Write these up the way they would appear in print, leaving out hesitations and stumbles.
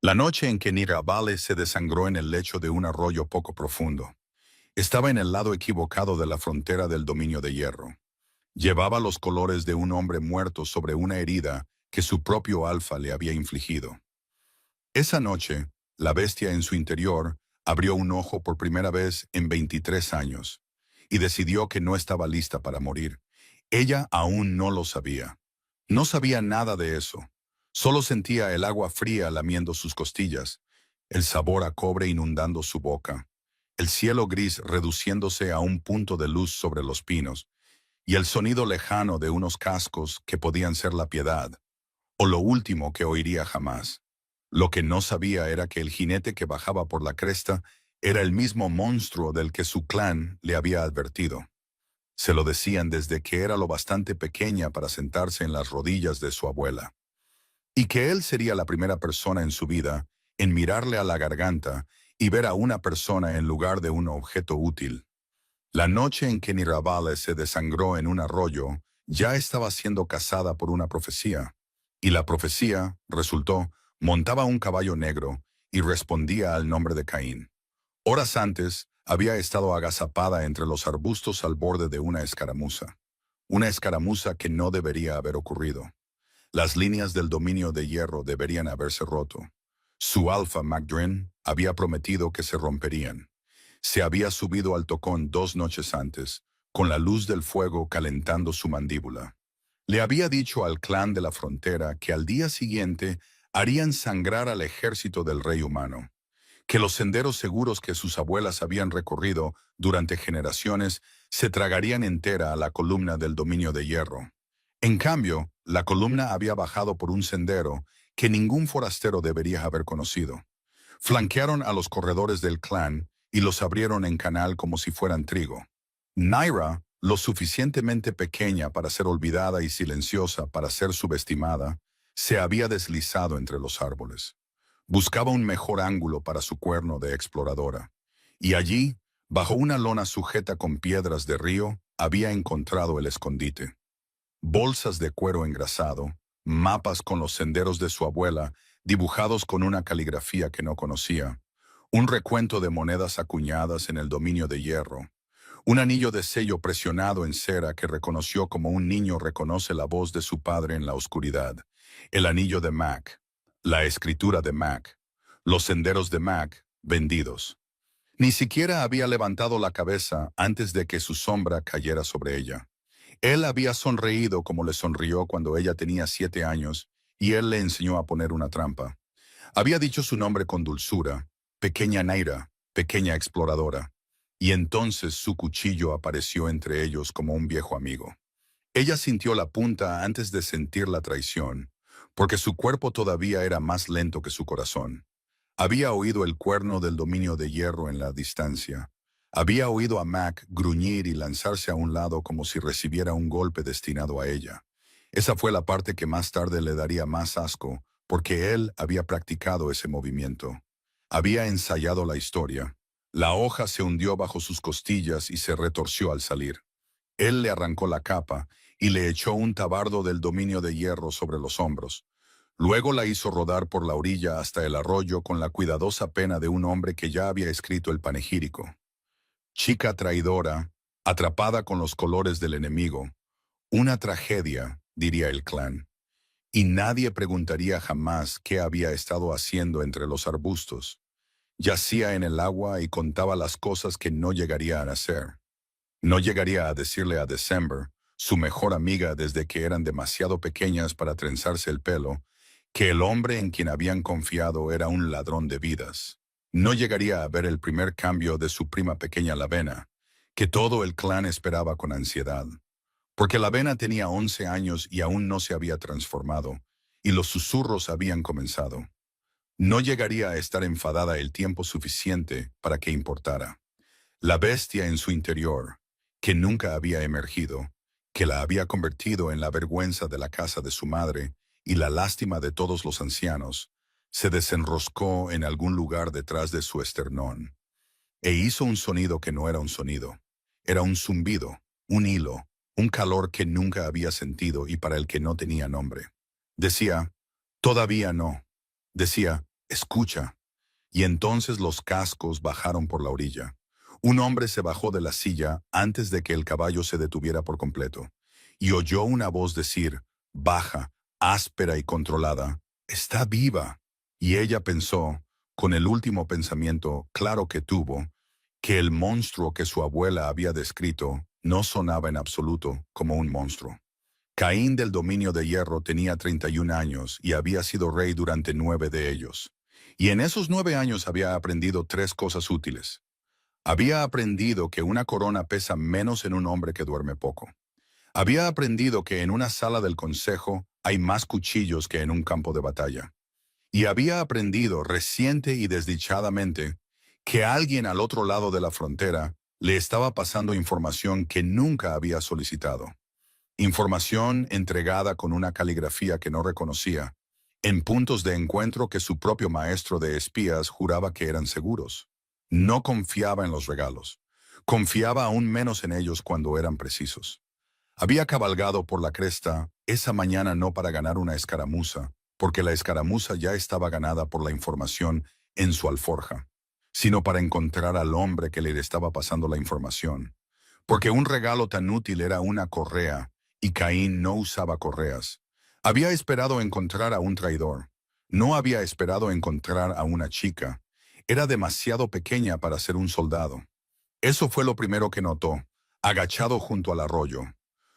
La noche en que Nirabale se desangró en el lecho de un arroyo poco profundo, estaba en el lado equivocado de la frontera del dominio de hierro. Llevaba los colores de un hombre muerto sobre una herida que su propio alfa le había infligido. Esa noche, la bestia en su interior abrió un ojo por primera vez en 23 años y decidió que no estaba lista para morir. Ella aún no lo sabía. No sabía nada de eso. Solo sentía el agua fría lamiendo sus costillas, el sabor a cobre inundando su boca, el cielo gris reduciéndose a un punto de luz sobre los pinos, y el sonido lejano de unos cascos que podían ser la piedad, o lo último que oiría jamás. Lo que no sabía era que el jinete que bajaba por la cresta era el mismo monstruo del que su clan le había advertido. Se lo decían desde que era lo bastante pequeña para sentarse en las rodillas de su abuela. Y que él sería la primera persona en su vida en mirarle a la garganta y ver a una persona en lugar de un objeto útil. La noche en que Nirabale se desangró en un arroyo, ya estaba siendo cazada por una profecía. Y la profecía, resultó, montaba un caballo negro y respondía al nombre de Caín. Horas antes, había estado agazapada entre los arbustos al borde de una escaramuza que no debería haber ocurrido. Las líneas del dominio de hierro deberían haberse roto. Su alfa, MacDrin, había prometido que se romperían. Se había subido al tocón 2 noches antes, con la luz del fuego calentando su mandíbula. Le había dicho al clan de la frontera que al día siguiente harían sangrar al ejército del rey humano, que los senderos seguros que sus abuelas habían recorrido durante generaciones se tragarían entera a la columna del dominio de hierro. En cambio, la columna había bajado por un sendero que ningún forastero debería haber conocido. Flanquearon a los corredores del clan y los abrieron en canal como si fueran trigo. Naira, lo suficientemente pequeña para ser olvidada y silenciosa para ser subestimada, se había deslizado entre los árboles. Buscaba un mejor ángulo para su cuerno de exploradora. Y allí, bajo una lona sujeta con piedras de río, había encontrado el escondite. Bolsas de cuero engrasado, mapas con los senderos de su abuela, dibujados con una caligrafía que no conocía, un recuento de monedas acuñadas en el dominio de hierro, un anillo de sello presionado en cera que reconoció como un niño reconoce la voz de su padre en la oscuridad, el anillo de Mac, la escritura de Mac, los senderos de Mac vendidos. Ni siquiera había levantado la cabeza antes de que su sombra cayera sobre ella. Él había sonreído como le sonrió cuando ella tenía 7 años y él le enseñó a poner una trampa. Había dicho su nombre con dulzura, pequeña Naira, pequeña exploradora, y entonces su cuchillo apareció entre ellos como un viejo amigo. Ella sintió la punta antes de sentir la traición, porque su cuerpo todavía era más lento que su corazón. Había oído el cuerno del dominio de hierro en la distancia. Había oído a Mac gruñir y lanzarse a un lado como si recibiera un golpe destinado a ella. Esa fue la parte que más tarde le daría más asco, porque él había practicado ese movimiento. Había ensayado la historia. La hoja se hundió bajo sus costillas y se retorció al salir. Él le arrancó la capa y le echó un tabardo del dominio de hierro sobre los hombros. Luego la hizo rodar por la orilla hasta el arroyo con la cuidadosa pena de un hombre que ya había escrito el panegírico. Chica traidora, atrapada con los colores del enemigo. Una tragedia, diría el clan. Y nadie preguntaría jamás qué había estado haciendo entre los arbustos. Yacía en el agua y contaba las cosas que no llegaría a hacer. No llegaría a decirle a December, su mejor amiga desde que eran demasiado pequeñas para trenzarse el pelo, que el hombre en quien habían confiado era un ladrón de vidas. No llegaría a ver el primer cambio de su prima pequeña Lavena, que todo el clan esperaba con ansiedad. Porque Lavena tenía 11 años y aún no se había transformado, y los susurros habían comenzado. No llegaría a estar enfadada el tiempo suficiente para que importara. La bestia en su interior, que nunca había emergido, que la había convertido en la vergüenza de la casa de su madre y la lástima de todos los ancianos, se desenroscó en algún lugar detrás de su esternón, e hizo un sonido que no era un sonido. Era un zumbido, un hilo, un calor que nunca había sentido y para el que no tenía nombre. Decía, todavía no. Decía, escucha. Y entonces los cascos bajaron por la orilla. Un hombre se bajó de la silla antes de que el caballo se detuviera por completo, y oyó una voz decir, baja, áspera y controlada, está viva. Y ella pensó, con el último pensamiento claro que tuvo, que el monstruo que su abuela había descrito no sonaba en absoluto como un monstruo. Caín del dominio de hierro tenía 31 años y había sido rey durante 9 de ellos. Y en esos 9 años había aprendido 3 cosas útiles. Había aprendido que una corona pesa menos en un hombre que duerme poco. Había aprendido que en una sala del consejo hay más cuchillos que en un campo de batalla. Y había aprendido reciente y desdichadamente que alguien al otro lado de la frontera le estaba pasando información que nunca había solicitado. Información entregada con una caligrafía que no reconocía, en puntos de encuentro que su propio maestro de espías juraba que eran seguros. No confiaba en los regalos. Confiaba aún menos en ellos cuando eran precisos. Había cabalgado por la cresta esa mañana no para ganar una escaramuza, porque la escaramuza ya estaba ganada por la información en su alforja, sino para encontrar al hombre que le estaba pasando la información. Porque un regalo tan útil era una correa, y Caín no usaba correas. Había esperado encontrar a un traidor. No había esperado encontrar a una chica. Era demasiado pequeña para ser un soldado. Eso fue lo primero que notó, agachado junto al arroyo.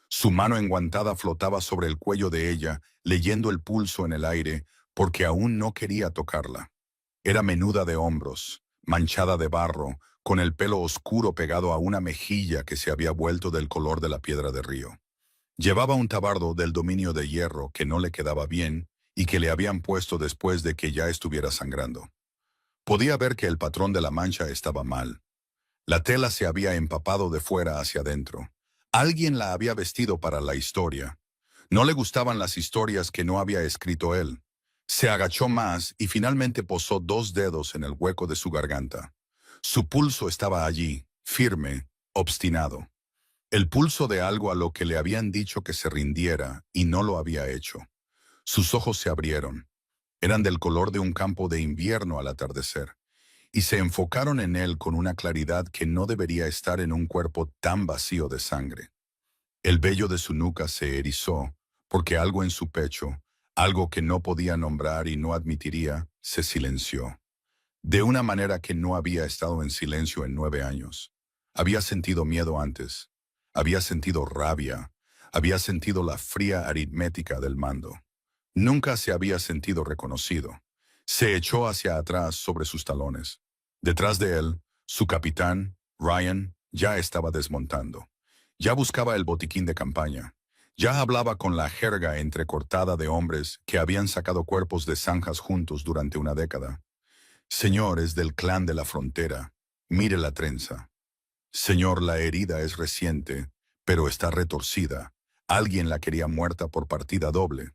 Su mano enguantada flotaba sobre el cuello de ella, leyendo el pulso en el aire, porque aún no quería tocarla. Era menuda de hombros, manchada de barro, con el pelo oscuro pegado a una mejilla que se había vuelto del color de la piedra de río. Llevaba un tabardo del dominio de hierro que no le quedaba bien y que le habían puesto después de que ya estuviera sangrando. Podía ver que el patrón de la mancha estaba mal. La tela se había empapado de fuera hacia adentro. Alguien la había vestido para la historia. No le gustaban las historias que no había escrito él. Se agachó más y finalmente posó 2 dedos en el hueco de su garganta. Su pulso estaba allí, firme, obstinado. El pulso de algo a lo que le habían dicho que se rindiera y no lo había hecho. Sus ojos se abrieron. Eran del color de un campo de invierno al atardecer, y se enfocaron en él con una claridad que no debería estar en un cuerpo tan vacío de sangre. El vello de su nuca se erizó, porque algo en su pecho, algo que no podía nombrar y no admitiría, se silenció. De una manera que no había estado en silencio en 9 años. Había sentido miedo antes. Había sentido rabia. Había sentido la fría aritmética del mando. Nunca se había sentido reconocido. Se echó hacia atrás sobre sus talones. Detrás de él, su capitán, Ryan, ya estaba desmontando. Ya buscaba el botiquín de campaña. Ya hablaba con la jerga entrecortada de hombres que habían sacado cuerpos de zanjas juntos durante una década. Señores del clan de la frontera, mire la trenza. Señor, la herida es reciente, pero está retorcida. Alguien la quería muerta por partida doble.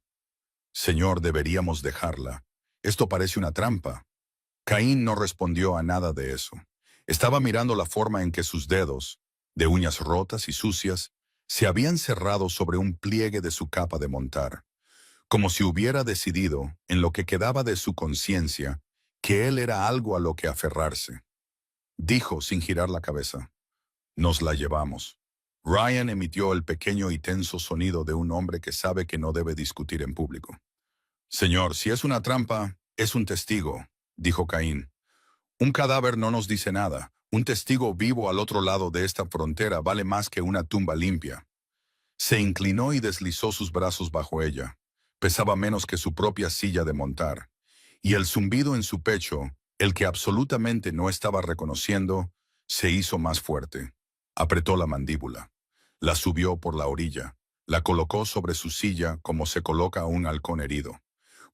Señor, deberíamos dejarla. Esto parece una trampa. Caín no respondió a nada de eso. Estaba mirando la forma en que sus dedos, de uñas rotas y sucias, se habían cerrado sobre un pliegue de su capa de montar, como si hubiera decidido, en lo que quedaba de su conciencia, que él era algo a lo que aferrarse. Dijo sin girar la cabeza, «Nos la llevamos». Ryan emitió el pequeño y tenso sonido de un hombre que sabe que no debe discutir en público. «Señor, si es una trampa, es un testigo», dijo Caín. «Un cadáver no nos dice nada. Un testigo vivo al otro lado de esta frontera vale más que una tumba limpia». Se inclinó y deslizó sus brazos bajo ella. Pesaba menos que su propia silla de montar. Y el zumbido en su pecho, el que absolutamente no estaba reconociendo, se hizo más fuerte. Apretó la mandíbula. La subió por la orilla. La colocó sobre su silla como se coloca a un halcón herido.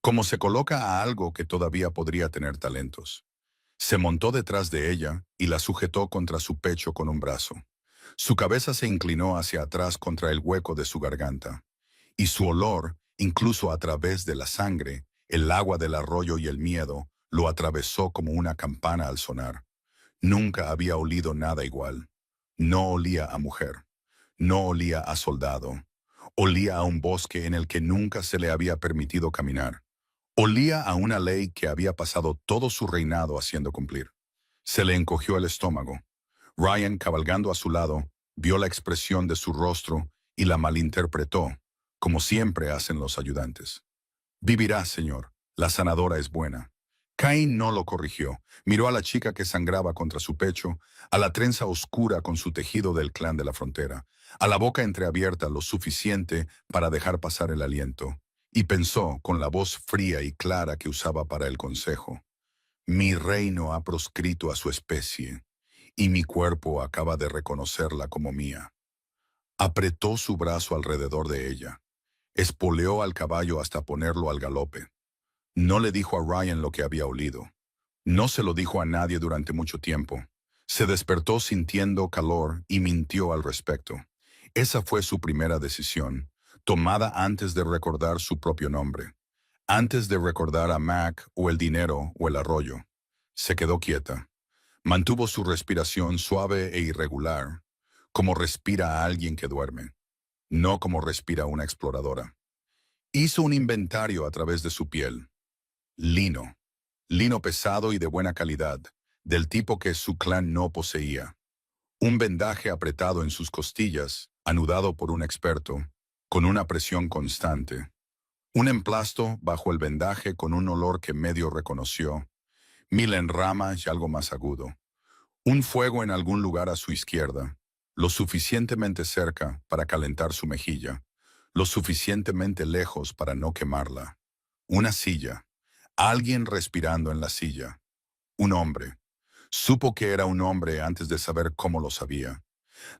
Como se coloca a algo que todavía podría tener talentos. Se montó detrás de ella y la sujetó contra su pecho con un brazo. Su cabeza se inclinó hacia atrás contra el hueco de su garganta. Y su olor, incluso a través de la sangre, el agua del arroyo y el miedo, lo atravesó como una campana al sonar. Nunca había olido nada igual. No olía a mujer. No olía a soldado. Olía a un bosque en el que nunca se le había permitido caminar. Olía a una ley que había pasado todo su reinado haciendo cumplir. Se le encogió el estómago. Ryan, cabalgando a su lado, vio la expresión de su rostro y la malinterpretó, como siempre hacen los ayudantes. Vivirá, señor. La sanadora es buena. Cain no lo corrigió. Miró a la chica que sangraba contra su pecho, a la trenza oscura con su tejido del clan de la frontera, a la boca entreabierta lo suficiente para dejar pasar el aliento, y pensó con la voz fría y clara que usaba para el consejo: mi reino ha proscrito a su especie, y mi cuerpo acaba de reconocerla como mía. Apretó su brazo alrededor de ella. Espoleó al caballo hasta ponerlo al galope. No le dijo a Ryan lo que había olido. No se lo dijo a nadie durante mucho tiempo. Se despertó sintiendo calor y mintió al respecto. Esa fue su primera decisión, tomada antes de recordar su propio nombre, antes de recordar a Mac o el dinero o el arroyo. Se quedó quieta. Mantuvo su respiración suave e irregular, como respira a alguien que duerme, no como respira una exploradora. Hizo un inventario a través de su piel. Lino. Lino pesado y de buena calidad, del tipo que su clan no poseía. Un vendaje apretado en sus costillas, anudado por un experto, con una presión constante. Un emplasto bajo el vendaje con un olor que medio reconoció. Mil en ramas y algo más agudo. Un fuego en algún lugar a su izquierda, lo suficientemente cerca para calentar su mejilla, lo suficientemente lejos para no quemarla. Una silla. Alguien respirando en la silla. Un hombre. Supo que era un hombre antes de saber cómo lo sabía.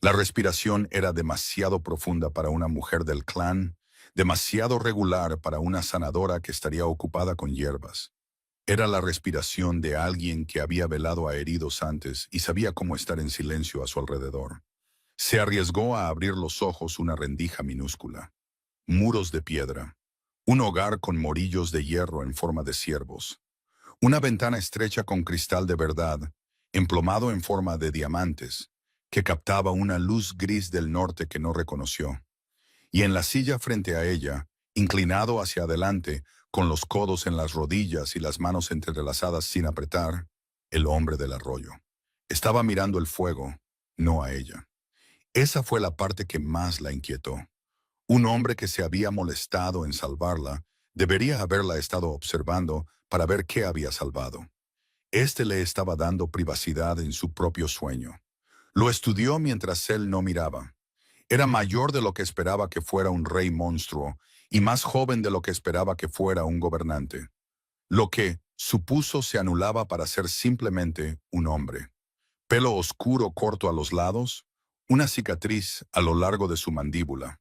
La respiración era demasiado profunda para una mujer del clan, demasiado regular para una sanadora que estaría ocupada con hierbas. Era la respiración de alguien que había velado a heridos antes y sabía cómo estar en silencio a su alrededor. Se arriesgó a abrir los ojos una rendija minúscula. Muros de piedra. Un hogar con morillos de hierro en forma de ciervos. Una ventana estrecha con cristal de verdad, emplomado en forma de diamantes, que captaba una luz gris del norte que no reconoció. Y en la silla frente a ella, inclinado hacia adelante, con los codos en las rodillas y las manos entrelazadas sin apretar, el hombre del arroyo. Estaba mirando el fuego, no a ella. Esa fue la parte que más la inquietó. Un hombre que se había molestado en salvarla, debería haberla estado observando para ver qué había salvado. Este le estaba dando privacidad en su propio sueño. Lo estudió mientras él no miraba. Era mayor de lo que esperaba que fuera un rey monstruo y más joven de lo que esperaba que fuera un gobernante. Lo que, supuso, se anulaba para ser simplemente un hombre. Pelo oscuro corto a los lados, una cicatriz a lo largo de su mandíbula,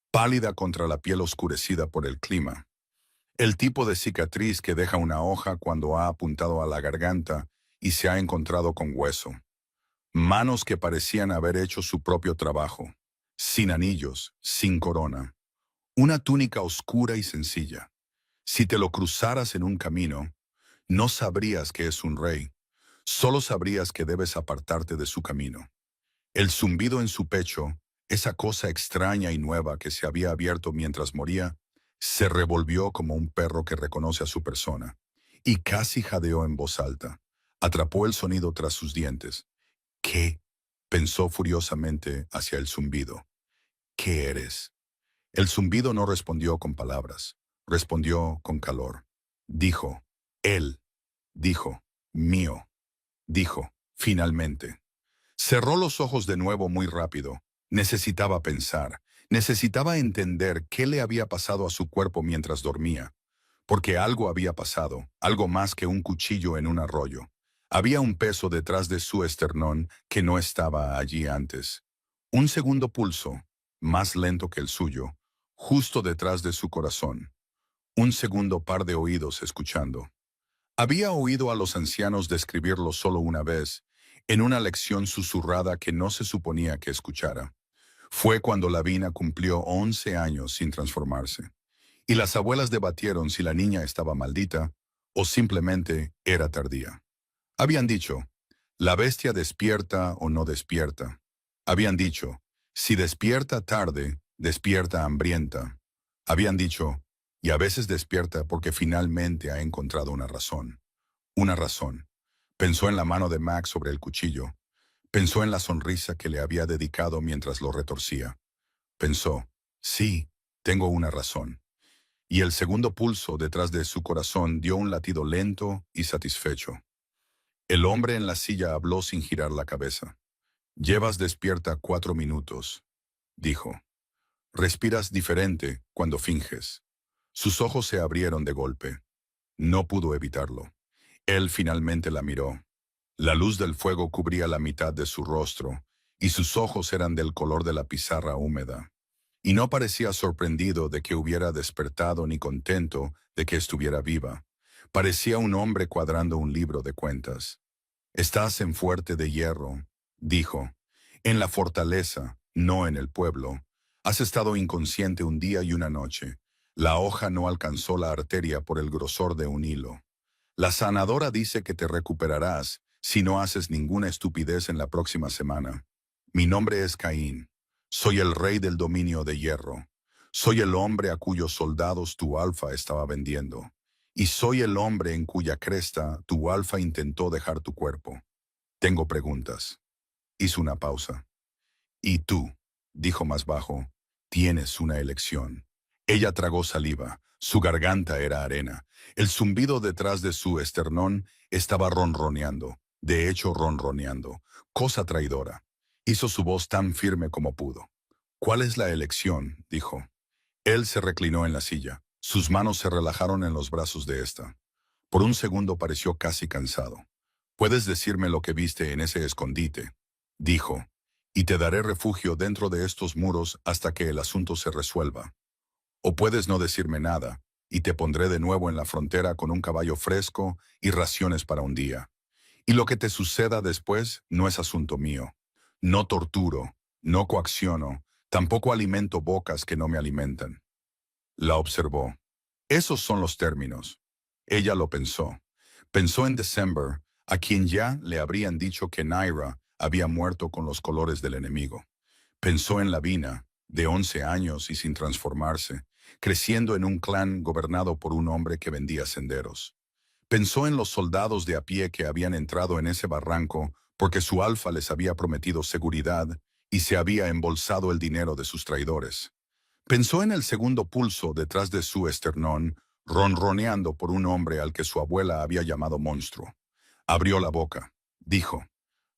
pálida contra la piel oscurecida por el clima. El tipo de cicatriz que deja una hoja cuando ha apuntado a la garganta y se ha encontrado con hueso. Manos que parecían haber hecho su propio trabajo, sin anillos, sin corona. Una túnica oscura y sencilla. Si te lo cruzaras en un camino, no sabrías que es un rey, solo sabrías que debes apartarte de su camino. El zumbido en su pecho, esa cosa extraña y nueva que se había abierto mientras moría, se revolvió como un perro que reconoce a su persona, y casi jadeó en voz alta. Atrapó el sonido tras sus dientes. ¿Qué? Pensó furiosamente hacia el zumbido. ¿Qué eres? El zumbido no respondió con palabras, respondió con calor. Dijo, él. Dijo, mío. Dijo, finalmente. Cerró los ojos de nuevo muy rápido. Necesitaba pensar, necesitaba entender qué le había pasado a su cuerpo mientras dormía. Porque algo había pasado, algo más que un cuchillo en un arroyo. Había un peso detrás de su esternón que no estaba allí antes. Un segundo pulso, más lento que el suyo, justo detrás de su corazón. Un segundo par de oídos escuchando. Había oído a los ancianos describirlo solo una vez, en una lección susurrada que no se suponía que escuchara. Fue cuando Lavina cumplió 11 años sin transformarse, y las abuelas debatieron si la niña estaba maldita o simplemente era tardía. Habían dicho, la bestia despierta o no despierta. Habían dicho, si despierta tarde, despierta hambrienta. Habían dicho, Y a veces despierta porque finalmente ha encontrado una razón. Una razón. Pensó en la mano de Mac sobre el cuchillo. Pensó en la sonrisa que le había dedicado mientras lo retorcía. Pensó, sí, tengo una razón. Y el segundo pulso detrás de su corazón dio un latido lento y satisfecho. El hombre en la silla habló sin girar la cabeza. Llevas despierta 4 minutos, dijo. Respiras diferente cuando finges. Sus ojos se abrieron de golpe. No pudo evitarlo. Él finalmente la miró. La luz del fuego cubría la mitad de su rostro, y sus ojos eran del color de la pizarra húmeda. Y no parecía sorprendido de que hubiera despertado ni contento de que estuviera viva. Parecía un hombre cuadrando un libro de cuentas. Estás en Fuerte de Hierro, dijo. En la fortaleza, no en el pueblo. Has estado inconsciente un día y una noche. La hoja no alcanzó la arteria por el grosor de un hilo. La sanadora dice que te recuperarás si no haces ninguna estupidez en la próxima semana. Mi nombre es Caín. Soy el rey del dominio de hierro. Soy el hombre a cuyos soldados tu alfa estaba vendiendo. Y soy el hombre en cuya cresta tu alfa intentó dejar tu cuerpo. Tengo preguntas. Hizo una pausa. Y tú, dijo más bajo, tienes una elección. Ella tragó saliva. Su garganta era arena. El zumbido detrás de su esternón estaba ronroneando. De hecho, ronroneando. Cosa traidora. Hizo su voz tan firme como pudo. ¿Cuál es la elección?, dijo. Él se reclinó en la silla. Sus manos se relajaron en los brazos de ésta. Por un segundo pareció casi cansado. «Puedes decirme lo que viste en ese escondite», dijo, «y te daré refugio dentro de estos muros hasta que el asunto se resuelva. O puedes no decirme nada, y te pondré de nuevo en la frontera con un caballo fresco y raciones para un día. Y lo que te suceda después no es asunto mío. No torturo, no coacciono, tampoco alimento bocas que no me alimentan». La observó. Esos son los términos. Ella lo pensó. Pensó en December, a quien ya le habrían dicho que Naira había muerto con los colores del enemigo. Pensó en Lavina, de 11 años y sin transformarse, creciendo en un clan gobernado por un hombre que vendía senderos. Pensó en los soldados de a pie que habían entrado en ese barranco porque su alfa les había prometido seguridad y se había embolsado el dinero de sus traidores. Pensó en el segundo pulso detrás de su esternón, ronroneando por un hombre al que su abuela había llamado monstruo. Abrió la boca. Dijo,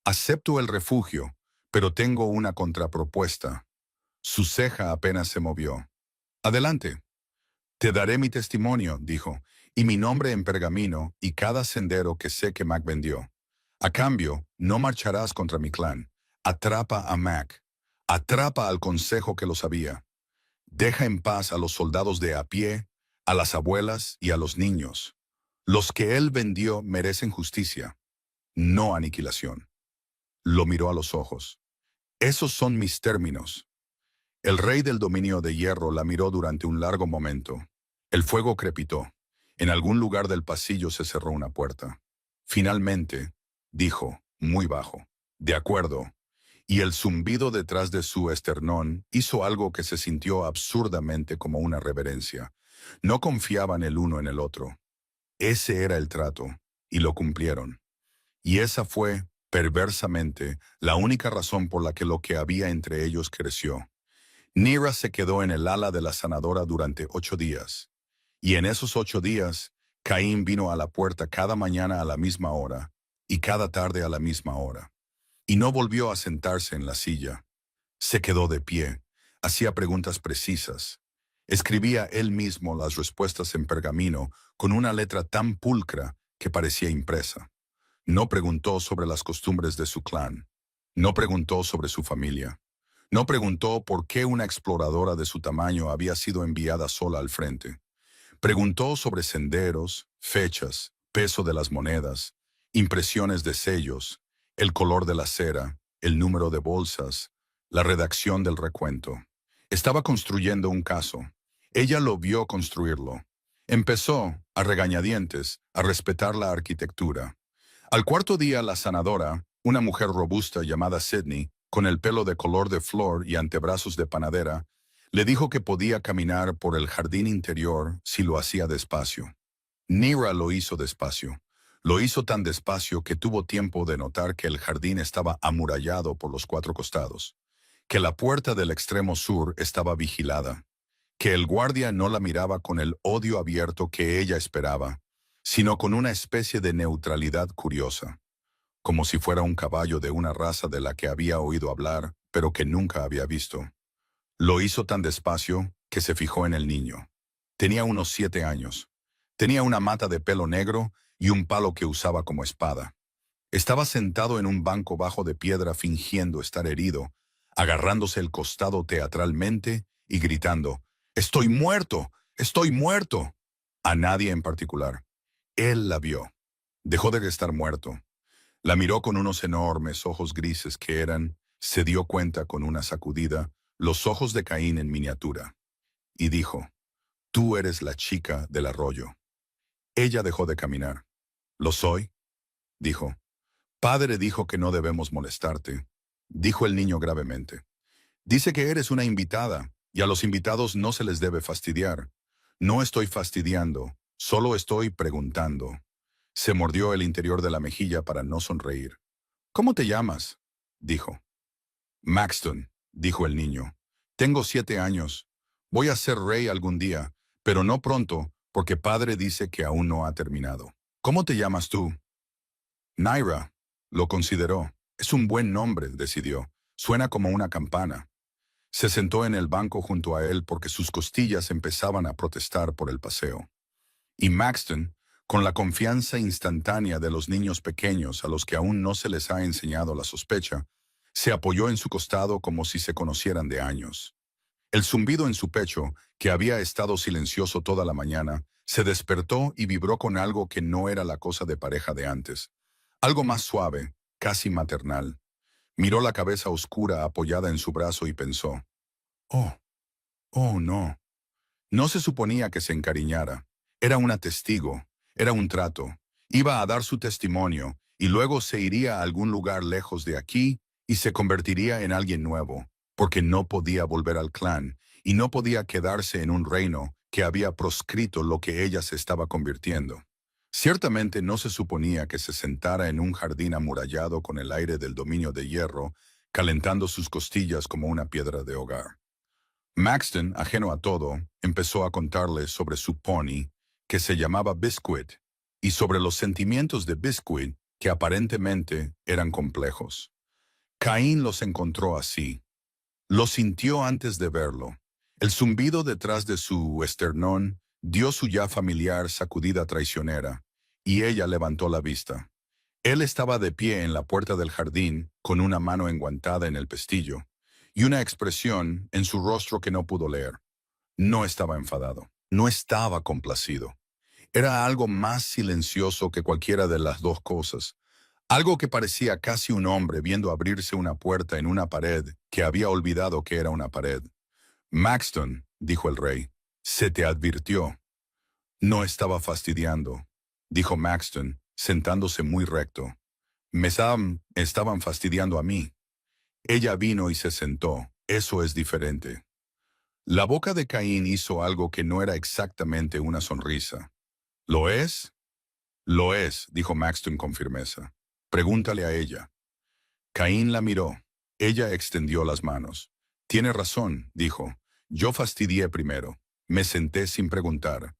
«Acepto el refugio, pero tengo una contrapropuesta». Su ceja apenas se movió. «Adelante». «Te daré mi testimonio», dijo, «y mi nombre en pergamino y cada sendero que sé que Mac vendió. A cambio, no marcharás contra mi clan. Atrapa a Mac. Atrapa al consejo que lo sabía. Deja en paz a los soldados de a pie, a las abuelas y a los niños. Los que él vendió merecen justicia, no aniquilación». Lo miró a los ojos. «Esos son mis términos». El rey del dominio de hierro la miró durante un largo momento. El fuego crepitó. En algún lugar del pasillo se cerró una puerta. Finalmente, dijo, muy bajo, «De acuerdo». Y el zumbido detrás de su esternón hizo algo que se sintió absurdamente como una reverencia. No confiaban el uno en el otro. Ese era el trato, y lo cumplieron. Y esa fue, perversamente, la única razón por la que lo que había entre ellos creció. Nira se quedó en el ala de la sanadora durante 8 días. Y en esos 8 días, Caín vino a la puerta cada mañana a la misma hora, y cada tarde a la misma hora. Y no volvió a sentarse en la silla. Se quedó de pie, hacía preguntas precisas. Escribía él mismo las respuestas en pergamino con una letra tan pulcra que parecía impresa. No preguntó sobre las costumbres de su clan. No preguntó sobre su familia. No preguntó por qué una exploradora de su tamaño había sido enviada sola al frente. Preguntó sobre senderos, fechas, peso de las monedas, impresiones de sellos, el color de la cera, el número de bolsas, la redacción del recuento. Estaba construyendo un caso. Ella lo vio construirlo. Empezó, a regañadientes, a respetar la arquitectura. Al cuarto día, la sanadora, una mujer robusta llamada Sydney, con el pelo de color de flor y antebrazos de panadera, Le dijo que podía caminar por el jardín interior si lo hacía despacio. Nira lo hizo despacio. Lo hizo tan despacio que tuvo tiempo de notar que el jardín estaba amurallado por los cuatro costados, que la puerta del extremo sur estaba vigilada, que el guardia no la miraba con el odio abierto que ella esperaba, sino con una especie de neutralidad curiosa, como si fuera un caballo de una raza de la que había oído hablar, pero que nunca había visto. Lo hizo tan despacio que se fijó en el niño. Tenía unos 7 años. Tenía una mata de pelo negro y un palo que usaba como espada. Estaba sentado en un banco bajo de piedra fingiendo estar herido, agarrándose el costado teatralmente y gritando, «¡Estoy muerto! ¡Estoy muerto!». A nadie en particular. Él la vio. Dejó de estar muerto. La miró con unos enormes ojos grises que eran, se dio cuenta con una sacudida, los ojos de Caín en miniatura. Y dijo, «Tú eres la chica del arroyo». Ella dejó de caminar. «¿Lo soy?», dijo. «Padre dijo que no debemos molestarte», dijo el niño gravemente. «Dice que eres una invitada, y a los invitados no se les debe fastidiar». «No estoy fastidiando, solo estoy preguntando». Se mordió el interior de la mejilla para no sonreír. «¿Cómo te llamas?», dijo. «Maxton», dijo el niño. «Tengo 7 años. Voy a ser rey algún día, pero no pronto, porque padre dice que aún no ha terminado». «¿Cómo te llamas tú?». «Nira». Lo consideró. «Es un buen nombre», decidió. «Suena como una campana». Se sentó en el banco junto a él porque sus costillas empezaban a protestar por el paseo. Y Maxton, con la confianza instantánea de los niños pequeños a los que aún no se les ha enseñado la sospecha, se apoyó en su costado como si se conocieran de años. El zumbido en su pecho, que había estado silencioso toda la mañana, se despertó y vibró con algo que no era la cosa de pareja de antes. Algo más suave, casi maternal. Miró la cabeza oscura apoyada en su brazo y pensó, «Oh, oh, no». No se suponía que se encariñara. Era una testigo, era un trato. Iba a dar su testimonio y luego se iría a algún lugar lejos de aquí y se convertiría en alguien nuevo, porque no podía volver al clan y no podía quedarse en un reino que había proscrito lo que ella se estaba convirtiendo. Ciertamente no se suponía que se sentara en un jardín amurallado con el aire del dominio de hierro, calentando sus costillas como una piedra de hogar. Maxton, ajeno a todo, empezó a contarle sobre su pony, que se llamaba Biscuit, y sobre los sentimientos de Biscuit, que aparentemente eran complejos. Caín los encontró así. Lo sintió antes de verlo. El zumbido detrás de su esternón dio su ya familiar sacudida traicionera, y ella levantó la vista. Él estaba de pie en la puerta del jardín, con una mano enguantada en el pestillo, y una expresión en su rostro que no pudo leer. No estaba enfadado, no estaba complacido. Era algo más silencioso que cualquiera de las dos cosas. Algo que parecía casi un hombre viendo abrirse una puerta en una pared que había olvidado que era una pared. «Maxton», dijo el rey, «se te advirtió». «No estaba fastidiando», dijo Maxton, sentándose muy recto. «Estaban fastidiando a mí». Ella vino y se sentó. Eso es diferente. La boca de Caín hizo algo que no era exactamente una sonrisa. «¿Lo es?». «Lo es», dijo Maxton con firmeza. «Pregúntale a ella». Caín la miró. Ella extendió las manos. «Tiene razón», dijo. «Yo fastidié primero. Me senté sin preguntar.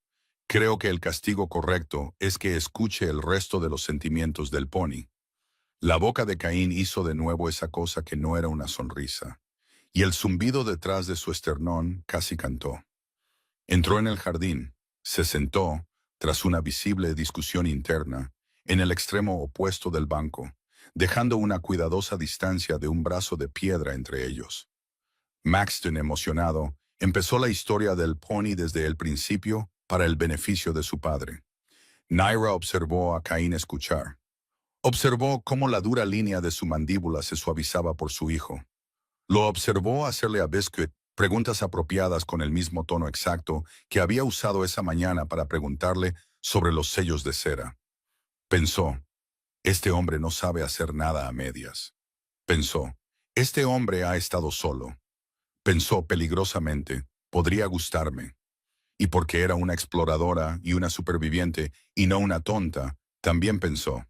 Creo que el castigo correcto es que escuche el resto de los sentimientos del pony». La boca de Caín hizo de nuevo esa cosa que no era una sonrisa, y el zumbido detrás de su esternón casi cantó. Entró en el jardín, se sentó, tras una visible discusión interna, en el extremo opuesto del banco, dejando una cuidadosa distancia de un brazo de piedra entre ellos. Maxton, emocionado, empezó la historia del pony desde el principio para el beneficio de su padre. Nira observó a Caín escuchar. Observó cómo la dura línea de su mandíbula se suavizaba por su hijo. Lo observó hacerle a Biscuit preguntas apropiadas con el mismo tono exacto que había usado esa mañana para preguntarle sobre los sellos de cera. Pensó, «Este hombre no sabe hacer nada a medias». Pensó, «Este hombre ha estado solo». Pensó peligrosamente, podría gustarme. Y porque era una exploradora y una superviviente y no una tonta, también pensó.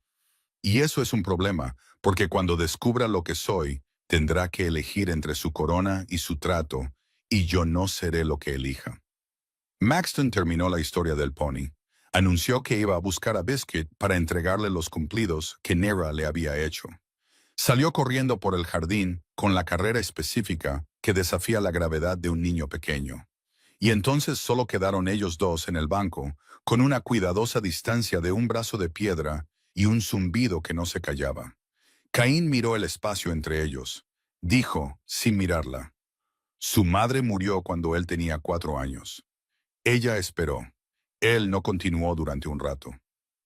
Y eso es un problema, porque cuando descubra lo que soy, tendrá que elegir entre su corona y su trato, y yo no seré lo que elija. Maxton terminó la historia del pony. Anunció que iba a buscar a Biscuit para entregarle los cumplidos que Nera le había hecho. Salió corriendo por el jardín con la carrera específica que desafía la gravedad de un niño pequeño. Y entonces solo quedaron ellos dos en el banco, con una cuidadosa distancia de un brazo de piedra y un zumbido que no se callaba. Caín miró el espacio entre ellos. Dijo, sin mirarla. Su madre murió cuando él tenía 4 años. Ella esperó. Él no continuó durante un rato.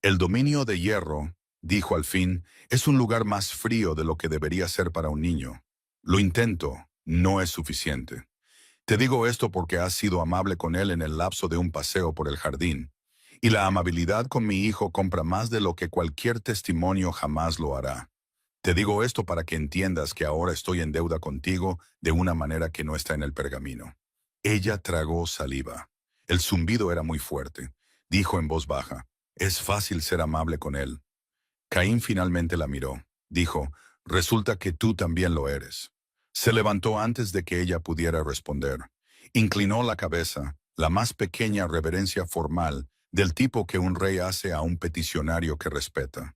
El dominio de hierro, dijo al fin, es un lugar más frío de lo que debería ser para un niño. Lo intento, no es suficiente. Te digo esto porque has sido amable con él en el lapso de un paseo por el jardín. Y la amabilidad con mi hijo compra más de lo que cualquier testimonio jamás lo hará. Te digo esto para que entiendas que ahora estoy en deuda contigo de una manera que no está en el pergamino. Ella tragó saliva. El zumbido era muy fuerte. Dijo en voz baja, es fácil ser amable con él. Caín finalmente la miró. Dijo, resulta que tú también lo eres. Se levantó antes de que ella pudiera responder. Inclinó la cabeza, la más pequeña reverencia formal del tipo que un rey hace a un peticionario que respeta.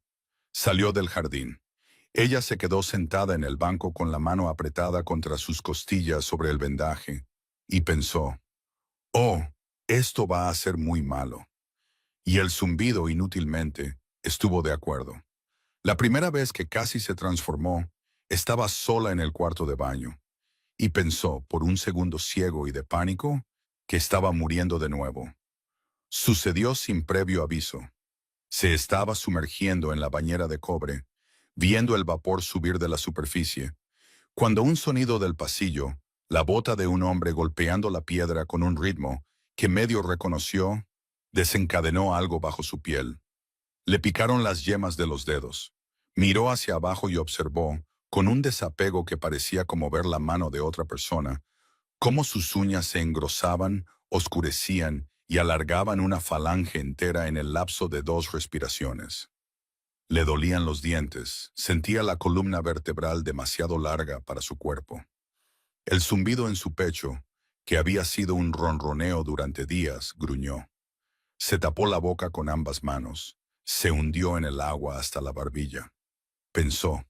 Salió del jardín. Ella se quedó sentada en el banco con la mano apretada contra sus costillas sobre el vendaje, y pensó, oh, esto va a ser muy malo. Y el zumbido inútilmente estuvo de acuerdo. La primera vez que casi se transformó, estaba sola en el cuarto de baño, y pensó, por un segundo ciego y de pánico, que estaba muriendo de nuevo. Sucedió sin previo aviso. Se estaba sumergiendo en la bañera de cobre, viendo el vapor subir de la superficie, cuando un sonido del pasillo, la bota de un hombre golpeando la piedra con un ritmo que medio reconoció, desencadenó algo bajo su piel. Le picaron las yemas de los dedos. Miró hacia abajo y observó, con un desapego que parecía como ver la mano de otra persona, cómo sus uñas se engrosaban, oscurecían y alargaban una falange entera en el lapso de 2 respiraciones. Le dolían los dientes, sentía la columna vertebral demasiado larga para su cuerpo. El zumbido en su pecho, que había sido un ronroneo durante días, gruñó. Se tapó la boca con ambas manos. Se hundió en el agua hasta la barbilla. Pensó,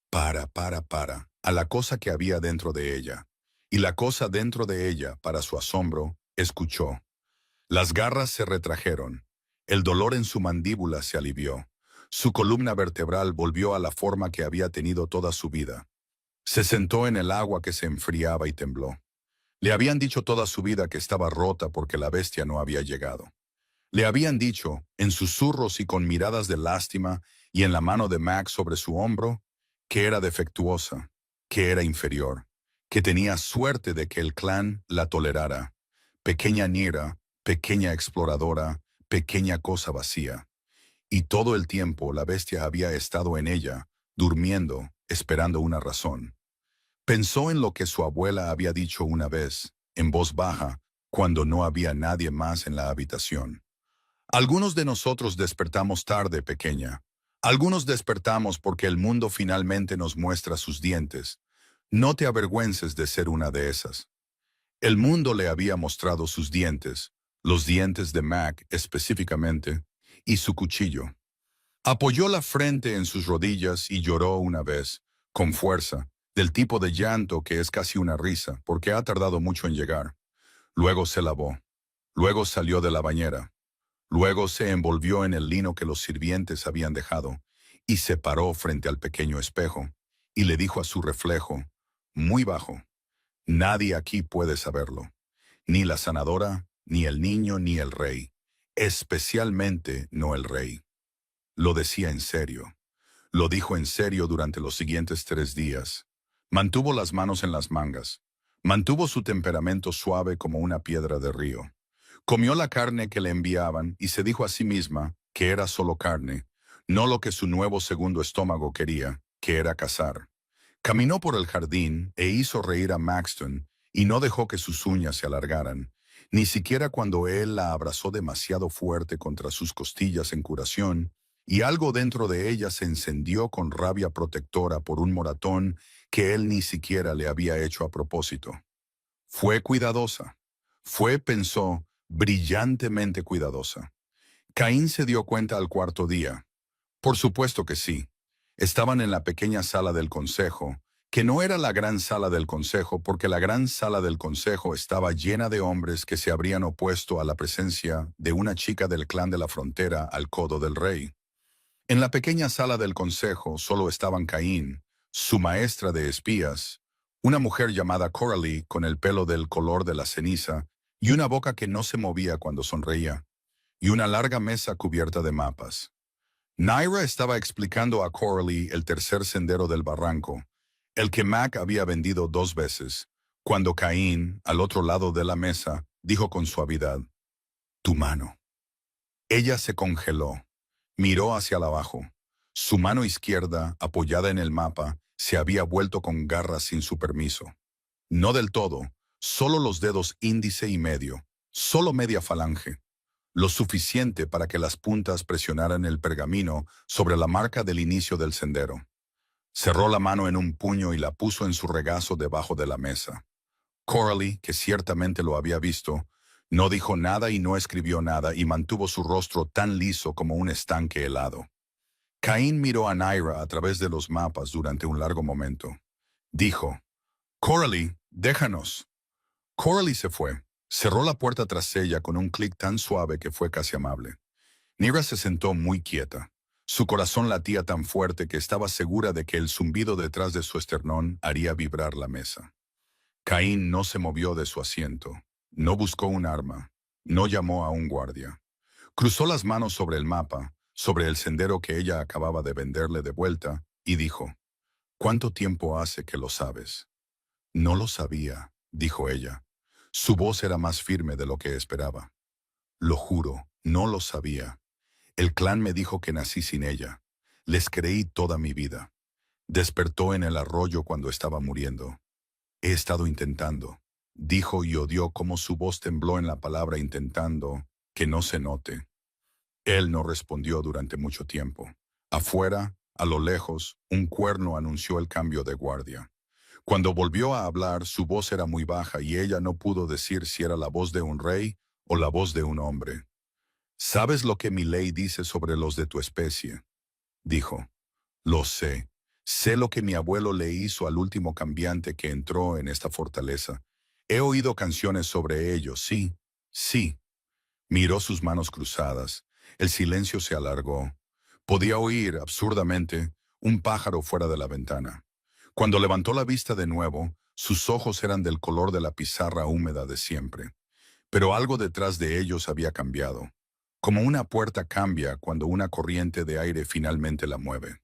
para, a la cosa que había dentro de ella. Y la cosa dentro de ella, para su asombro, escuchó. Las garras se retrajeron. El dolor en su mandíbula se alivió. Su columna vertebral volvió a la forma que había tenido toda su vida. Se sentó en el agua que se enfriaba y tembló. Le habían dicho toda su vida que estaba rota porque la bestia no había llegado. Le habían dicho, en susurros y con miradas de lástima y en la mano de Max sobre su hombro, que era defectuosa, que era inferior, que tenía suerte de que el clan la tolerara. Pequeña Nera, pequeña exploradora, pequeña cosa vacía. Y todo el tiempo la bestia había estado en ella, durmiendo, esperando una razón. Pensó en lo que su abuela había dicho una vez, en voz baja, cuando no había nadie más en la habitación. Algunos de nosotros despertamos tarde, pequeña. Algunos despertamos porque el mundo finalmente nos muestra sus dientes. No te avergüences de ser una de esas. El mundo le había mostrado sus dientes, los dientes de Mac específicamente, y su cuchillo. Apoyó la frente en sus rodillas y lloró una vez, con fuerza, del tipo de llanto que es casi una risa, porque ha tardado mucho en llegar. Luego se lavó. Luego salió de la bañera. Luego se envolvió en el lino que los sirvientes habían dejado, y se paró frente al pequeño espejo, y le dijo a su reflejo, muy bajo, nadie aquí puede saberlo, ni la sanadora, ni el niño, ni el rey, especialmente no el rey. Lo decía en serio. Lo dijo en serio durante los siguientes 3 días. Mantuvo las manos en las mangas. Mantuvo su temperamento suave como una piedra de río. Comió la carne que le enviaban y se dijo a sí misma que era solo carne, no lo que su nuevo segundo estómago quería, que era cazar. Caminó por el jardín e hizo reír a Maxton y no dejó que sus uñas se alargaran, ni siquiera cuando él la abrazó demasiado fuerte contra sus costillas en curación, y algo dentro de ella se encendió con rabia protectora por un moratón que él ni siquiera le había hecho a propósito. Fue cuidadosa. Pensó, brillantemente cuidadosa. Caín se dio cuenta al cuarto día. Por supuesto que sí. Estaban en la pequeña sala del consejo, que no era la gran sala del consejo porque la gran sala del consejo estaba llena de hombres que se habrían opuesto a la presencia de una chica del clan de la frontera al codo del rey. En la pequeña sala del consejo solo estaban Caín, su maestra de espías, una mujer llamada Coralie con el pelo del color de la ceniza y una boca que no se movía cuando sonreía, y una larga mesa cubierta de mapas. Naira estaba explicando a Coralie el tercer sendero del barranco, el que Mac había vendido 2 veces, cuando Caín, al otro lado de la mesa, dijo con suavidad, «Tu mano». Ella se congeló, miró hacia abajo. Su mano izquierda, apoyada en el mapa, se había vuelto con garras sin su permiso. No del todo, solo los dedos índice y medio, solo media falange. Lo suficiente para que las puntas presionaran el pergamino sobre la marca del inicio del sendero. Cerró la mano en un puño y la puso en su regazo debajo de la mesa. Coralie, que ciertamente lo había visto, no dijo nada y no escribió nada y mantuvo su rostro tan liso como un estanque helado. Caín miró a Naira a través de los mapas durante un largo momento. Dijo, «Coralie, déjanos». Coralie se fue. Cerró la puerta tras ella con un clic tan suave que fue casi amable. Naira se sentó muy quieta. Su corazón latía tan fuerte que estaba segura de que el zumbido detrás de su esternón haría vibrar la mesa. Caín no se movió de su asiento. No buscó un arma. No llamó a un guardia. Cruzó las manos sobre el mapa, sobre el sendero que ella acababa de venderle de vuelta, y dijo, «¿Cuánto tiempo hace que lo sabes?» «No lo sabía», dijo ella. Su voz era más firme de lo que esperaba. «Lo juro, no lo sabía. El clan me dijo que nací sin ella. Les creí toda mi vida. Despertó en el arroyo cuando estaba muriendo. He estado intentando», dijo y odió cómo su voz tembló en la palabra intentando, que no se note. Él no respondió durante mucho tiempo. Afuera, a lo lejos, un cuerno anunció el cambio de guardia. Cuando volvió a hablar, su voz era muy baja y ella no pudo decir si era la voz de un rey o la voz de un hombre. «¿Sabes lo que mi ley dice sobre los de tu especie?», dijo. «Lo sé. Sé lo que mi abuelo le hizo al último cambiante que entró en esta fortaleza. He oído canciones sobre ellos, sí, sí». Miró sus manos cruzadas. El silencio se alargó. Podía oír, absurdamente, un pájaro fuera de la ventana. Cuando levantó la vista de nuevo, sus ojos eran del color de la pizarra húmeda de siempre. Pero algo detrás de ellos había cambiado. Como una puerta cambia cuando una corriente de aire finalmente la mueve.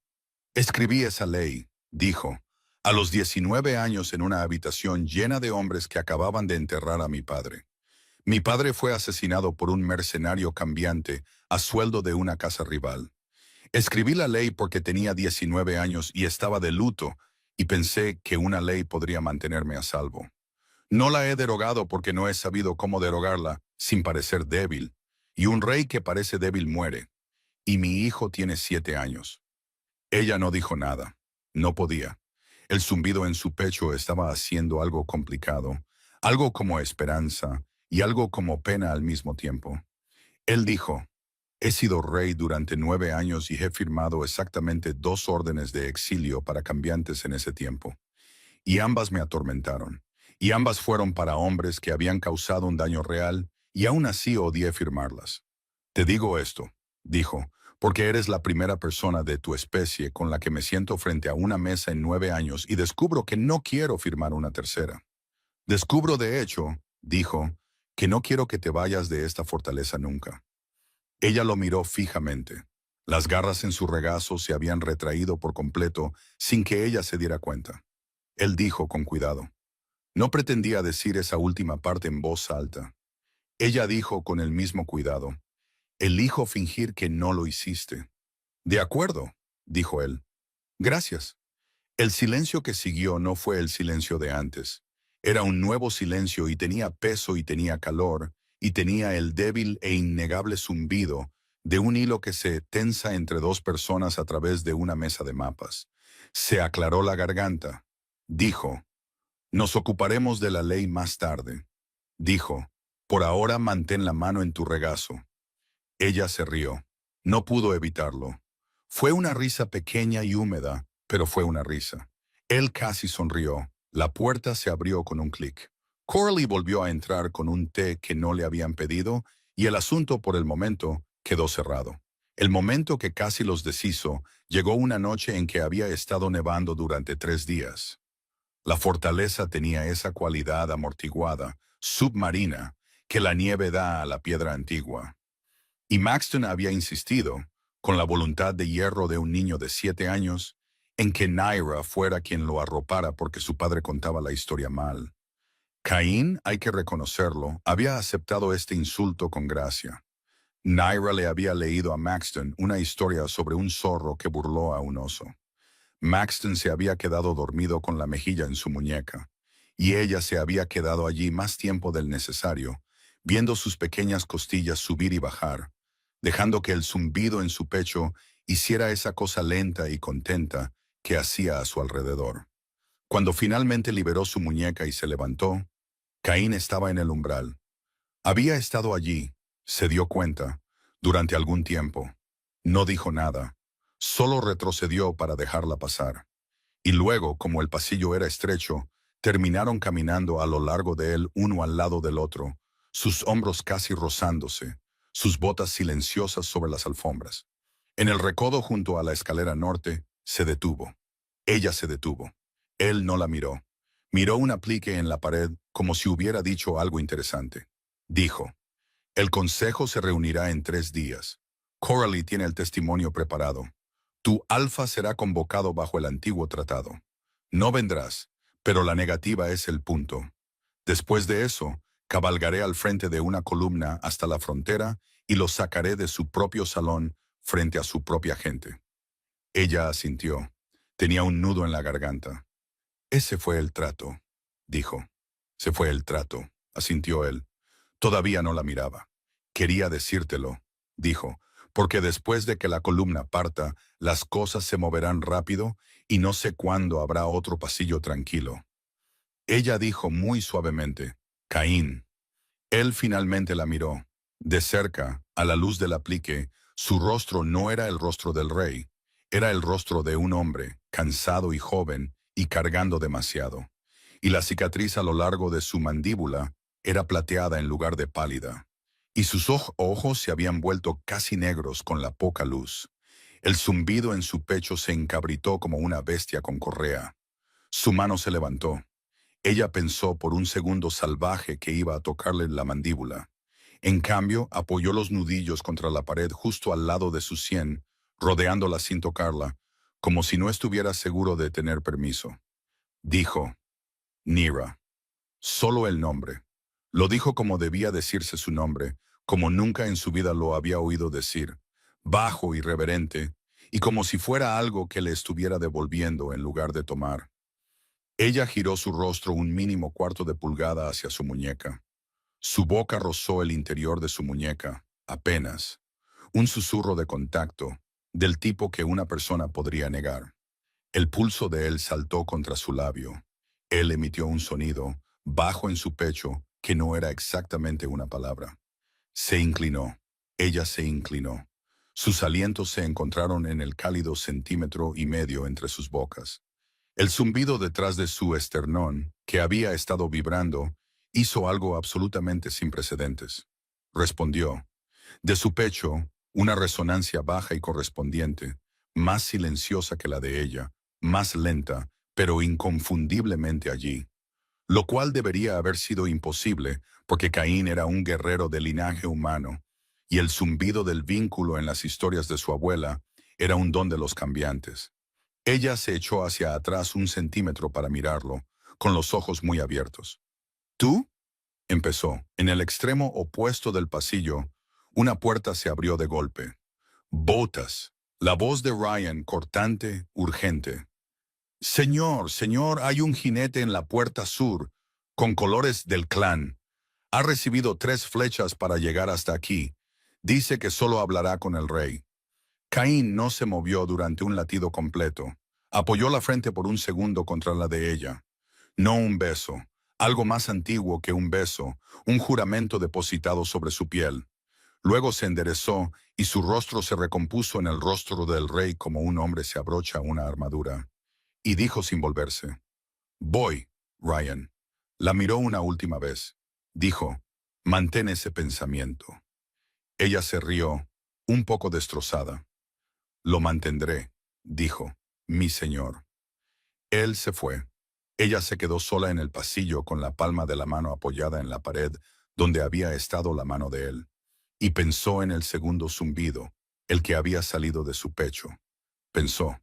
«Escribí esa ley», dijo, «a los 19 años en una habitación llena de hombres que acababan de enterrar a mi padre. Mi padre fue asesinado por un mercenario cambiante a sueldo de una casa rival. Escribí la ley porque tenía 19 años y estaba de luto y pensé que una ley podría mantenerme a salvo. No la he derogado porque no he sabido cómo derogarla sin parecer débil. Y un rey que parece débil muere. Y mi hijo tiene 7 años». Ella no dijo nada. No podía. El zumbido en su pecho estaba haciendo algo complicado, algo como esperanza y algo como pena al mismo tiempo. Él dijo, «He sido rey durante 9 años y he firmado exactamente 2 órdenes de exilio para cambiantes en ese tiempo. Y ambas me atormentaron. Y ambas fueron para hombres que habían causado un daño real, y aún así odié firmarlas. Te digo esto», dijo, «porque eres la primera persona de tu especie con la que me siento frente a una mesa en 9 años y descubro que no quiero firmar una tercera. Descubro de hecho», dijo, «que no quiero que te vayas de esta fortaleza nunca». Ella lo miró fijamente. Las garras en su regazo se habían retraído por completo sin que ella se diera cuenta. Él dijo con cuidado. No pretendía decir esa última parte en voz alta. Ella dijo con el mismo cuidado, «Elijo fingir que no lo hiciste». «De acuerdo», dijo él. «Gracias». El silencio que siguió no fue el silencio de antes. Era un nuevo silencio y tenía peso y tenía calor, y tenía el débil e innegable zumbido de un hilo que se tensa entre dos personas a través de una mesa de mapas. Se aclaró la garganta. Dijo, nos ocuparemos de la ley más tarde. Dijo, por ahora mantén la mano en tu regazo. Ella se rió. No pudo evitarlo. Fue una risa pequeña y húmeda, pero fue una risa. Él casi sonrió. La puerta se abrió con un clic. Coralie volvió a entrar con un té que no le habían pedido y el asunto por el momento quedó cerrado. El momento que casi los deshizo llegó una noche en que había estado nevando durante 3 días. La fortaleza tenía esa cualidad amortiguada, submarina, que la nieve da a la piedra antigua. Y Maxton había insistido, con la voluntad de hierro de un niño de 7 años, en que Naira fuera quien lo arropara porque su padre contaba la historia mal. Caín, hay que reconocerlo, había aceptado este insulto con gracia. Naira le había leído a Maxton una historia sobre un zorro que burló a un oso. Maxton se había quedado dormido con la mejilla en su muñeca, y ella se había quedado allí más tiempo del necesario, viendo sus pequeñas costillas subir y bajar, dejando que el zumbido en su pecho hiciera esa cosa lenta y contenta que hacía a su alrededor. Cuando finalmente liberó su muñeca y se levantó, Caín estaba en el umbral. Había estado allí, se dio cuenta, durante algún tiempo. No dijo nada, solo retrocedió para dejarla pasar. Y luego, como el pasillo era estrecho, terminaron caminando a lo largo de él uno al lado del otro, sus hombros casi rozándose, sus botas silenciosas sobre las alfombras. En el recodo junto a la escalera norte, se detuvo. Ella se detuvo. Él no la miró. Miró un aplique en la pared como si hubiera dicho algo interesante. Dijo, el consejo se reunirá en 3 días. Coralie tiene el testimonio preparado. Tu alfa será convocado bajo el antiguo tratado. No vendrás, pero la negativa es el punto. Después de eso, cabalgaré al frente de una columna hasta la frontera y lo sacaré de su propio salón frente a su propia gente. Ella asintió. Tenía un nudo en la garganta. Ese fue el trato, dijo. Se fue el trato, asintió él. Todavía no la miraba. Quería decírtelo, dijo, porque después de que la columna parta, las cosas se moverán rápido y no sé cuándo habrá otro pasillo tranquilo. Ella dijo muy suavemente, Caín. Él finalmente la miró. De cerca, a la luz del aplique, su rostro no era el rostro del rey, era el rostro de un hombre, cansado y joven, y cargando demasiado. Y la cicatriz a lo largo de su mandíbula era plateada en lugar de pálida. Y sus ojos se habían vuelto casi negros con la poca luz. El zumbido en su pecho se encabritó como una bestia con correa. Su mano se levantó. Ella pensó por un segundo salvaje que iba a tocarle la mandíbula. En cambio, apoyó los nudillos contra la pared justo al lado de su sien, rodeándola sin tocarla, como si no estuviera seguro de tener permiso. Dijo, Nira. Solo el nombre. Lo dijo como debía decirse su nombre, como nunca en su vida lo había oído decir, bajo y reverente, y como si fuera algo que le estuviera devolviendo en lugar de tomar. Ella giró su rostro un mínimo cuarto de pulgada hacia su muñeca. Su boca rozó el interior de su muñeca, apenas. Un susurro de contacto, del tipo que una persona podría negar. El pulso de él saltó contra su labio. Él emitió un sonido, bajo en su pecho, que no era exactamente una palabra. Se inclinó. Ella se inclinó. Sus alientos se encontraron en el cálido centímetro y medio entre sus bocas. El zumbido detrás de su esternón, que había estado vibrando, hizo algo absolutamente sin precedentes. Respondió. De su pecho, una resonancia baja y correspondiente, más silenciosa que la de ella, más lenta, pero inconfundiblemente allí. Lo cual debería haber sido imposible, porque Caín era un guerrero de linaje humano, y el zumbido del vínculo en las historias de su abuela era un don de los cambiantes. Ella se echó hacia atrás un centímetro para mirarlo, con los ojos muy abiertos. ¿Tú? Empezó. En el extremo opuesto del pasillo, una puerta se abrió de golpe. Botas. La voz de Ryan, cortante, urgente. Señor, señor, hay un jinete en la puerta sur. con colores del clan. Ha recibido 3 flechas para llegar hasta aquí. Dice que solo hablará con el rey. Caín no se movió durante un latido completo. Apoyó la frente por un segundo contra la de ella. No un beso, algo más antiguo que un beso, un juramento depositado sobre su piel. Luego se enderezó y su rostro se recompuso en el rostro del rey como un hombre se abrocha una armadura. Y dijo sin volverse: «Voy, Ryan». La miró una última vez. Dijo: «Mantén ese pensamiento». Ella se rió, un poco destrozada. «Lo mantendré», dijo, «mi señor». Él se fue. Ella se quedó sola en el pasillo con la palma de la mano apoyada en la pared donde había estado la mano de él. Y pensó en el segundo zumbido, el que había salido de su pecho. Pensó: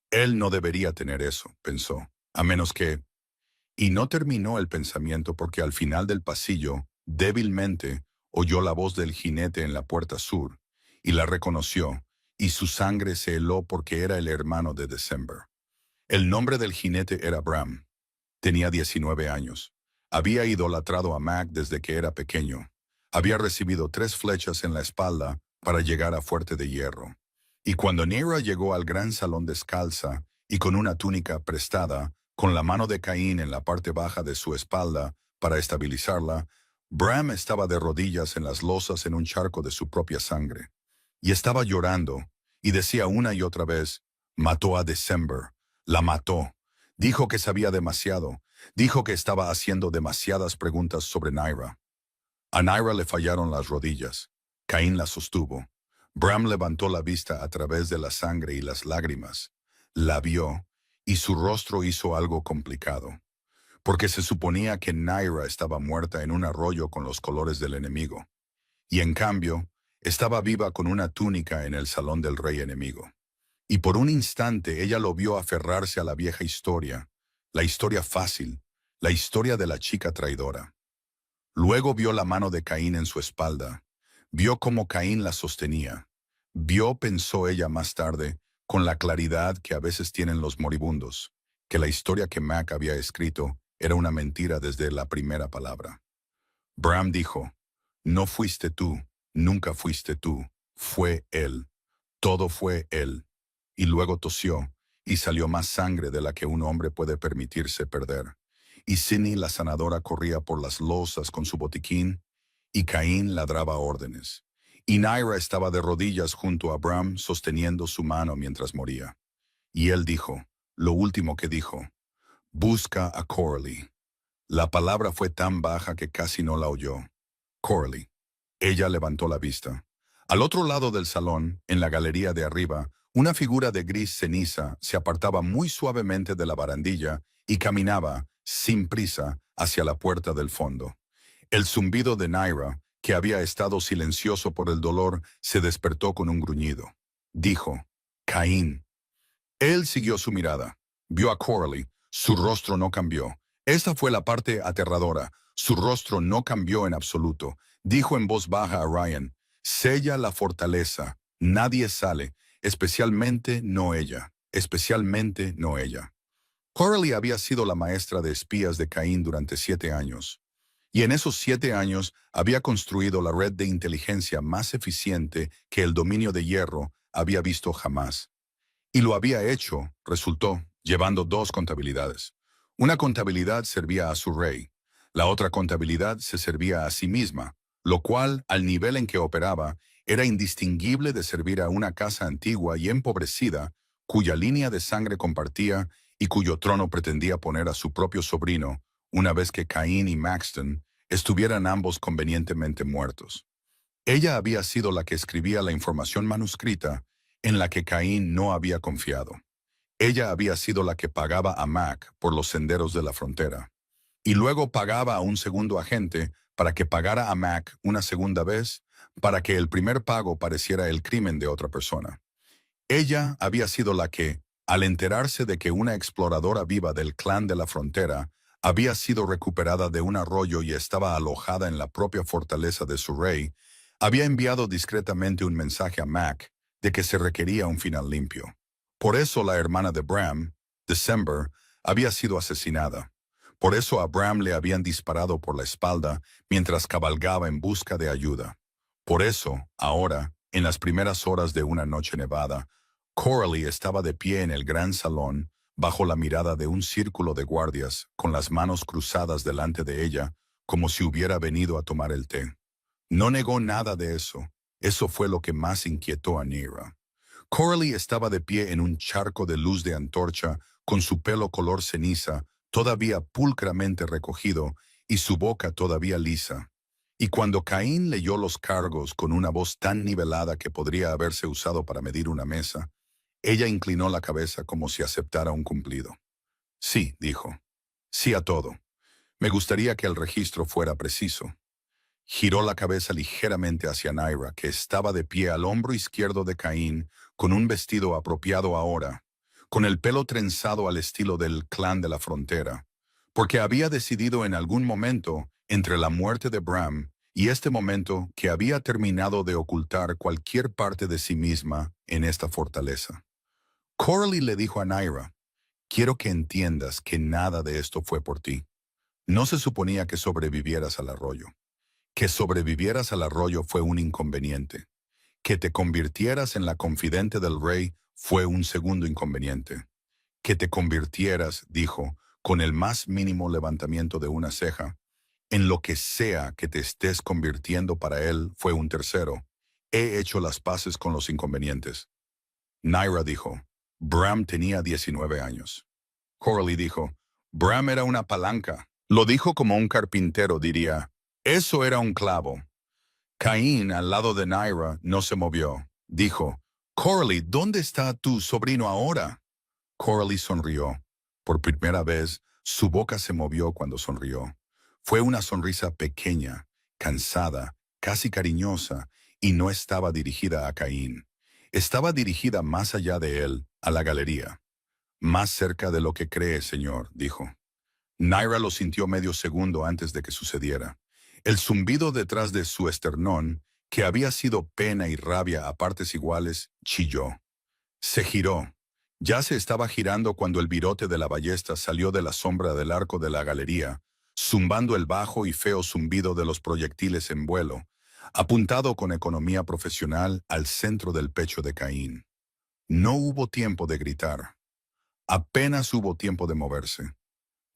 «Él no debería tener eso», pensó, «a menos que...». Y no terminó el pensamiento porque al final del pasillo, débilmente, oyó la voz del jinete en la puerta sur, y la reconoció, y su sangre se heló porque era el hermano de December. El nombre del jinete era Bram. Tenía 19 años. Había idolatrado a Mac desde que era pequeño. Había recibido 3 flechas en la espalda para llegar a Fuerte de Hierro. Y cuando Neera llegó al gran salón descalza y con una túnica prestada, con la mano de Caín en la parte baja de su espalda para estabilizarla, Bram estaba de rodillas en las losas en un charco de su propia sangre. Y estaba llorando, y decía una y otra vez: «Mató a December, la mató». Dijo que sabía demasiado. Dijo que estaba haciendo demasiadas preguntas sobre Neera. A Neera le fallaron las rodillas. Caín la sostuvo. Bram levantó la vista a través de la sangre y las lágrimas. La vio, y su rostro hizo algo complicado. Porque se suponía que Neera estaba muerta en un arroyo con los colores del enemigo. Y en cambio, estaba viva con una túnica en el salón del rey enemigo. Y por un instante ella lo vio aferrarse a la vieja historia, la historia fácil, la historia de la chica traidora. Luego vio la mano de Caín en su espalda, vio cómo Caín la sostenía. Vio, pensó ella más tarde, con la claridad que a veces tienen los moribundos, que la historia que Mac había escrito era una mentira desde la primera palabra. Bram dijo: «No fuiste tú, nunca fuiste tú, fue él, todo fue él». Y luego tosió, y salió más sangre de la que un hombre puede permitirse perder. Y Sini la sanadora corría por las losas con su botiquín, y Caín ladraba órdenes. Y Neera estaba de rodillas junto a Bram sosteniendo su mano mientras moría. Y él dijo, lo último que dijo: «Busca a Coralie». La palabra fue tan baja que casi no la oyó. Coralie. Ella levantó la vista. Al otro lado del salón, en la galería de arriba, una figura de gris ceniza se apartaba muy suavemente de la barandilla y caminaba, sin prisa, hacia la puerta del fondo. El zumbido de Neera, que había estado silencioso por el dolor, se despertó con un gruñido. Dijo: «Caín». Él siguió su mirada. Vio a Coralie. Su rostro no cambió. Esta fue la parte aterradora. Su rostro no cambió en absoluto. Dijo en voz baja a Ryan: «Sella la fortaleza. Nadie sale. Especialmente no ella. Especialmente no ella». Coralie había sido la maestra de espías de Caín durante 7 años. Y en esos 7 años había construido la red de inteligencia más eficiente que el dominio de hierro había visto jamás. Y lo había hecho, resultó, llevando 2 contabilidades. Una contabilidad servía a su rey. La otra contabilidad se servía a sí misma, lo cual, al nivel en que operaba, era indistinguible de servir a una casa antigua y empobrecida, cuya línea de sangre compartía y cuyo trono pretendía poner a su propio sobrino, una vez que Caín y Maxton estuvieran ambos convenientemente muertos. Ella había sido la que escribía la información manuscrita en la que Caín no había confiado. Ella había sido la que pagaba a Mac por los senderos de la frontera. Y luego pagaba a un segundo agente para que pagara a Mac una segunda vez, para que el primer pago pareciera el crimen de otra persona. Ella había sido la que, al enterarse de que una exploradora viva del clan de la frontera había sido recuperada de un arroyo y estaba alojada en la propia fortaleza de su rey, había enviado discretamente un mensaje a Mac de que se requería un final limpio. Por eso la hermana de Bram, December, había sido asesinada. Por eso a Bram le habían disparado por la espalda mientras cabalgaba en busca de ayuda. Por eso, ahora, en las primeras horas de una noche nevada, Coralie estaba de pie en el gran salón, bajo la mirada de un círculo de guardias, con las manos cruzadas delante de ella, como si hubiera venido a tomar el té. No negó nada de eso. Eso fue lo que más inquietó a Neera. Coralie estaba de pie en un charco de luz de antorcha, con su pelo color ceniza, todavía pulcramente recogido, y su boca todavía lisa. Y cuando Caín leyó los cargos con una voz tan nivelada que podría haberse usado para medir una mesa, ella inclinó la cabeza como si aceptara un cumplido. Sí, dijo. Sí a todo. Me gustaría que el registro fuera preciso. Giró la cabeza ligeramente hacia Neera, que estaba de pie al hombro izquierdo de Caín, con un vestido apropiado ahora, con el pelo trenzado al estilo del clan de la frontera, porque había decidido en algún momento, entre la muerte de Bram y este momento, que había terminado de ocultar cualquier parte de sí misma en esta fortaleza. Coralie le dijo a Neera, quiero que entiendas que nada de esto fue por ti. No se suponía que sobrevivieras al arroyo. Que sobrevivieras al arroyo fue un inconveniente. Que te convirtieras en la confidente del rey fue un segundo inconveniente. Que te convirtieras, dijo, con el más mínimo levantamiento de una ceja, en lo que sea que te estés convirtiendo para él fue un tercero. He hecho las paces con los inconvenientes. Neera dijo, Bram tenía 19 años. Coralie dijo, Bram era una palanca. Lo dijo como un carpintero diría, eso era un clavo. Caín, al lado de Neera, no se movió. Dijo, Coralie, ¿dónde está tu sobrino ahora? Coralie sonrió. Por primera vez, su boca se movió cuando sonrió. Fue una sonrisa pequeña, cansada, casi cariñosa, y no estaba dirigida a Caín. Estaba dirigida más allá de él, a la galería. Más cerca de lo que cree, señor, dijo. Neera lo sintió medio segundo antes de que sucediera. El zumbido detrás de su esternón, que había sido pena y rabia a partes iguales, chilló. Se giró. Ya se estaba girando cuando el virote de la ballesta salió de la sombra del arco de la galería, zumbando el bajo y feo zumbido de los proyectiles en vuelo, apuntado con economía profesional al centro del pecho de Caín. No hubo tiempo de gritar. Apenas hubo tiempo de moverse.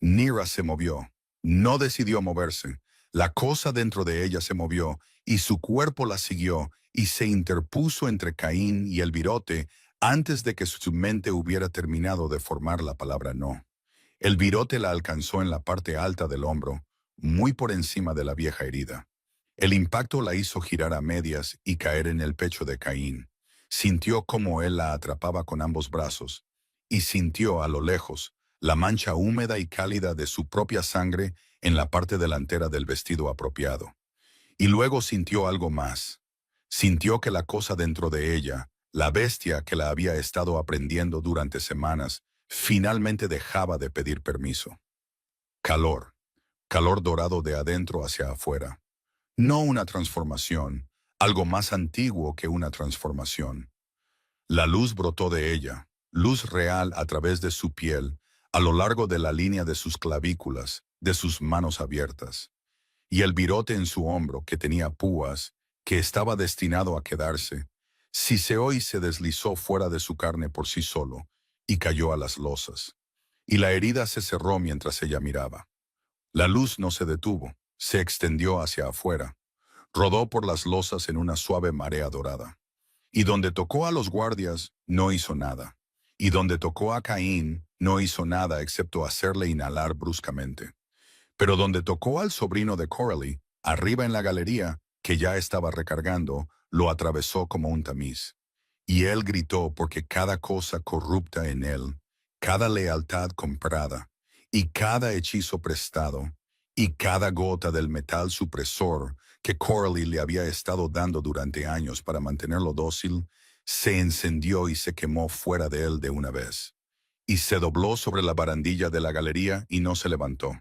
Neera se movió. No decidió moverse. La cosa dentro de ella se movió, y su cuerpo la siguió, y se interpuso entre Caín y el virote antes de que su mente hubiera terminado de formar la palabra no. El virote la alcanzó en la parte alta del hombro, muy por encima de la vieja herida. El impacto la hizo girar a medias y caer en el pecho de Caín. Sintió cómo él la atrapaba con ambos brazos, y sintió a lo lejos la mancha húmeda y cálida de su propia sangre en la parte delantera del vestido apropiado. Y luego sintió algo más. Sintió que la cosa dentro de ella, la bestia que la había estado aprendiendo durante semanas, finalmente dejaba de pedir permiso. Calor. Calor dorado de adentro hacia afuera. No una transformación, algo más antiguo que una transformación. La luz brotó de ella, luz real a través de su piel, a lo largo de la línea de sus clavículas, de sus manos abiertas. Y el virote en su hombro, que tenía púas, que estaba destinado a quedarse, siseó y se deslizó fuera de su carne por sí solo, y cayó a las losas. Y la herida se cerró mientras ella miraba. La luz no se detuvo, se extendió hacia afuera, rodó por las losas en una suave marea dorada. Y donde tocó a los guardias, no hizo nada. Y donde tocó a Caín, no hizo nada excepto hacerle inhalar bruscamente. Pero donde tocó al sobrino de Coralie, arriba en la galería, que ya estaba recargando, lo atravesó como un tamiz. Y él gritó porque cada cosa corrupta en él, cada lealtad comprada, y cada hechizo prestado, y cada gota del metal supresor que Coralie le había estado dando durante años para mantenerlo dócil, se encendió y se quemó fuera de él de una vez. Y se dobló sobre la barandilla de la galería y no se levantó.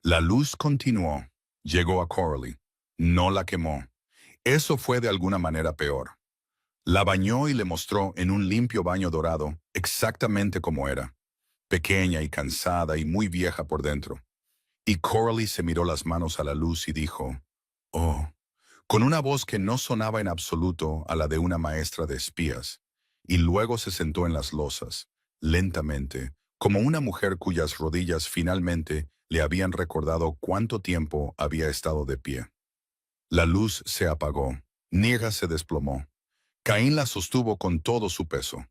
La luz continuó, llegó a Coralie, no la quemó. Eso fue de alguna manera peor. La bañó y le mostró en un limpio baño dorado exactamente como era, pequeña y cansada y muy vieja por dentro. Y Coralie se miró las manos a la luz y dijo, «Oh», con una voz que no sonaba en absoluto a la de una maestra de espías, y luego se sentó en las losas, lentamente, como una mujer cuyas rodillas finalmente le habían recordado cuánto tiempo había estado de pie. La luz se apagó, Niega se desplomó. Caín la sostuvo con todo su peso.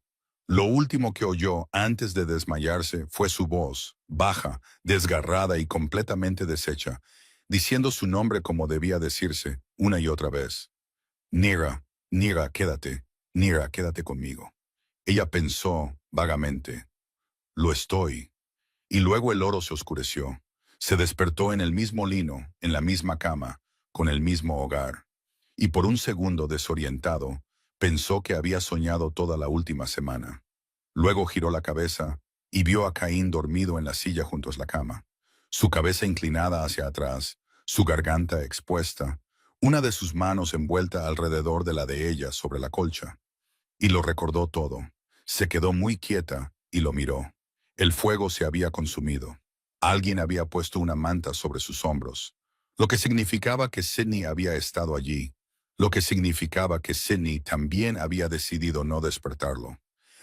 Lo último que oyó antes de desmayarse fue su voz, baja, desgarrada y completamente deshecha, diciendo su nombre como debía decirse, una y otra vez. Nira, Nira, quédate, Nira, quédate conmigo. Ella pensó vagamente, lo estoy. Y luego el oro se oscureció. Se despertó en el mismo lino, en la misma cama, con el mismo hogar. Y por un segundo desorientado, pensó que había soñado toda la última semana. Luego giró la cabeza y vio a Caín dormido en la silla junto a la cama, su cabeza inclinada hacia atrás, su garganta expuesta, una de sus manos envuelta alrededor de la de ella sobre la colcha. Y lo recordó todo. Se quedó muy quieta y lo miró. El fuego se había consumido. Alguien había puesto una manta sobre sus hombros, lo que significaba que Sidney había estado allí, lo que significaba que Sidney también había decidido no despertarlo.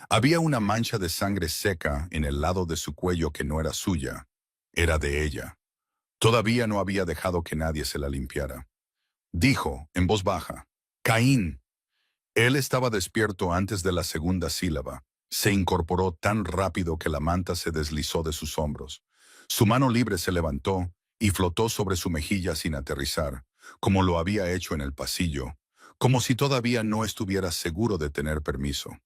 Había una mancha de sangre seca en el lado de su cuello que no era suya, era de ella. Todavía no había dejado que nadie se la limpiara. Dijo, en voz baja, «Caín». Él estaba despierto antes de la segunda sílaba. Se incorporó tan rápido que la manta se deslizó de sus hombros. Su mano libre se levantó y flotó sobre su mejilla sin aterrizar, como lo había hecho en el pasillo, como si todavía no estuviera seguro de tener permiso.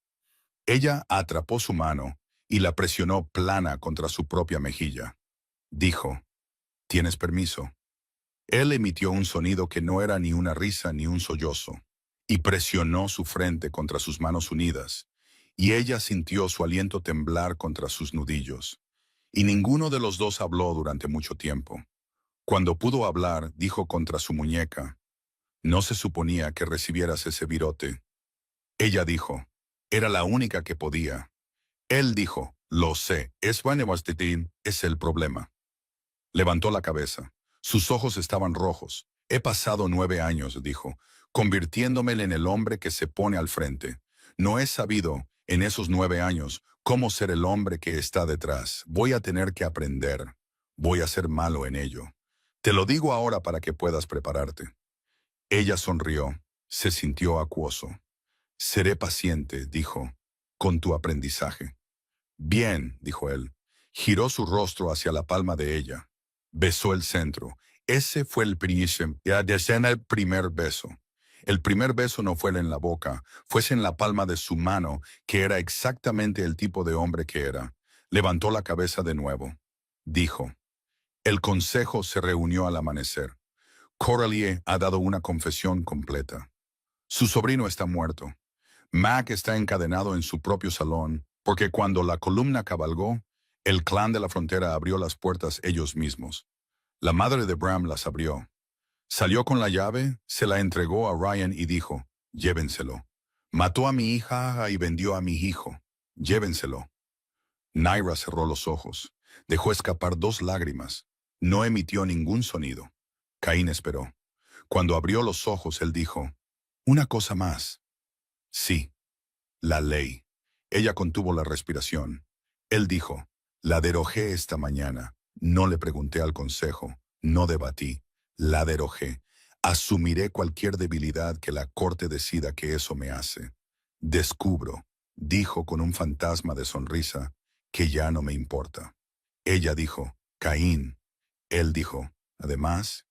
Ella atrapó su mano y la presionó plana contra su propia mejilla. Dijo, «¿Tienes permiso?». Él emitió un sonido que no era ni una risa ni un sollozo, y presionó su frente contra sus manos unidas, y ella sintió su aliento temblar contra sus nudillos. Y ninguno de los dos habló durante mucho tiempo. Cuando pudo hablar, dijo contra su muñeca, «No se suponía que recibieras ese virote». Ella dijo, «Era la única que podía». Él dijo, «Lo sé, es el problema». Levantó la cabeza. Sus ojos estaban rojos. «He pasado 9 años», dijo, «convirtiéndome en el hombre que se pone al frente. No he sabido, en esos 9 años, cómo ser el hombre que está detrás. Voy a tener que aprender. Voy a ser malo en ello. Te lo digo ahora para que puedas prepararte». Ella sonrió. Se sintió acuoso. «Seré paciente», dijo, «con tu aprendizaje». «Bien», dijo él. Giró su rostro hacia la palma de ella. Besó el centro. Ese fue el principio, el primer beso. El primer beso no fue en la boca, fuese en la palma de su mano, que era exactamente el tipo de hombre que era. Levantó la cabeza de nuevo. Dijo, «El consejo se reunió al amanecer. Coralie ha dado una confesión completa. Su sobrino está muerto. Mac está encadenado en su propio salón, porque cuando la columna cabalgó, el clan de la frontera abrió las puertas ellos mismos. La madre de Bram las abrió. Salió con la llave, se la entregó a Ryan y dijo, «Llévenselo». Mató a mi hija y vendió a mi hijo. Llévenselo. Naira cerró los ojos. Dejó escapar 2 lágrimas. No emitió ningún sonido. Caín esperó. Cuando abrió los ojos, él dijo, «Una cosa más». «Sí, la ley». Ella contuvo la respiración. Él dijo, «La derogé esta mañana. No le pregunté al consejo. No debatí. La derogé. Asumiré cualquier debilidad que la corte decida que eso me hace. Descubro», dijo con un fantasma de sonrisa, «que ya no me importa». Ella dijo, «Caín». Él dijo, «Además».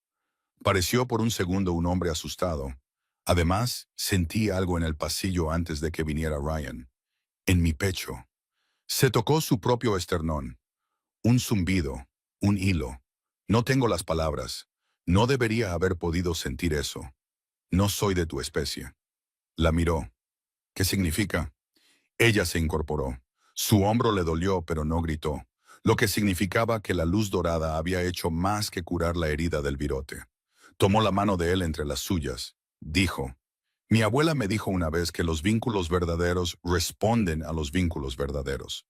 Pareció por un segundo un hombre asustado. Además, sentí algo en el pasillo antes de que viniera Ryan. En mi pecho. Se tocó su propio esternón. Un zumbido, un hilo. No tengo las palabras. No debería haber podido sentir eso. No soy de tu especie. La miró. ¿Qué significa? Ella se incorporó. Su hombro le dolió, pero no gritó, lo que significaba que la luz dorada había hecho más que curar la herida del virote. Tomó la mano de él entre las suyas. Dijo, «Mi abuela me dijo una vez que los vínculos verdaderos responden a los vínculos verdaderos.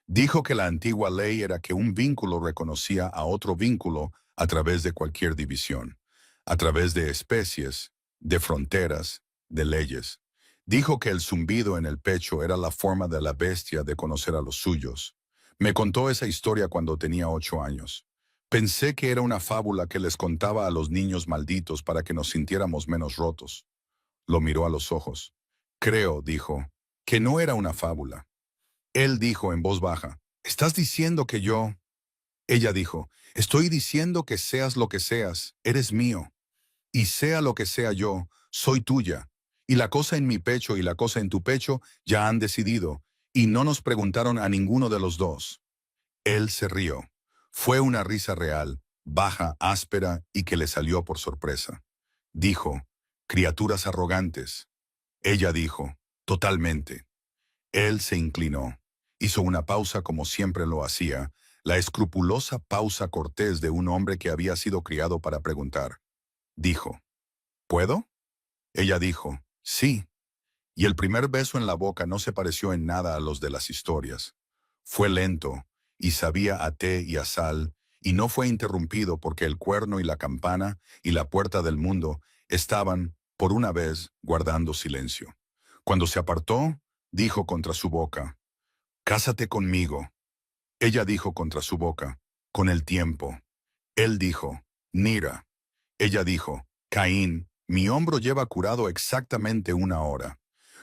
Dijo que la antigua ley era que un vínculo reconocía a otro vínculo a través de cualquier división, a través de especies, de fronteras, de leyes. Dijo que el zumbido en el pecho era la forma de la bestia de conocer a los suyos. Me contó esa historia cuando tenía 8 años. Pensé que era una fábula que les contaba a los niños malditos para que nos sintiéramos menos rotos. Lo miró a los ojos. Creo, dijo, que no era una fábula. Él dijo en voz baja, ¿estás diciendo que yo? Ella dijo, estoy diciendo que seas lo que seas, eres mío. Y sea lo que sea yo, soy tuya. Y la cosa en mi pecho y la cosa en tu pecho ya han decidido, y no nos preguntaron a ninguno de los dos. Él se rió. Fue una risa real, baja, áspera y que le salió por sorpresa. Dijo, criaturas arrogantes. Ella dijo, totalmente. Él se inclinó. Hizo una pausa como siempre lo hacía, la escrupulosa pausa cortés de un hombre que había sido criado para preguntar. Dijo, ¿puedo? Ella dijo, sí. Y el primer beso en la boca no se pareció en nada a los de las historias. Fue lento, y sabía a té y a sal, y no fue interrumpido porque el cuerno y la campana y la puerta del mundo estaban, por una vez, guardando silencio. Cuando se apartó, dijo contra su boca, «Cásate conmigo». Ella dijo contra su boca, «Con el tiempo». Él dijo, «Nira». Ella dijo, «Caín, mi hombro lleva curado exactamente 1 hora.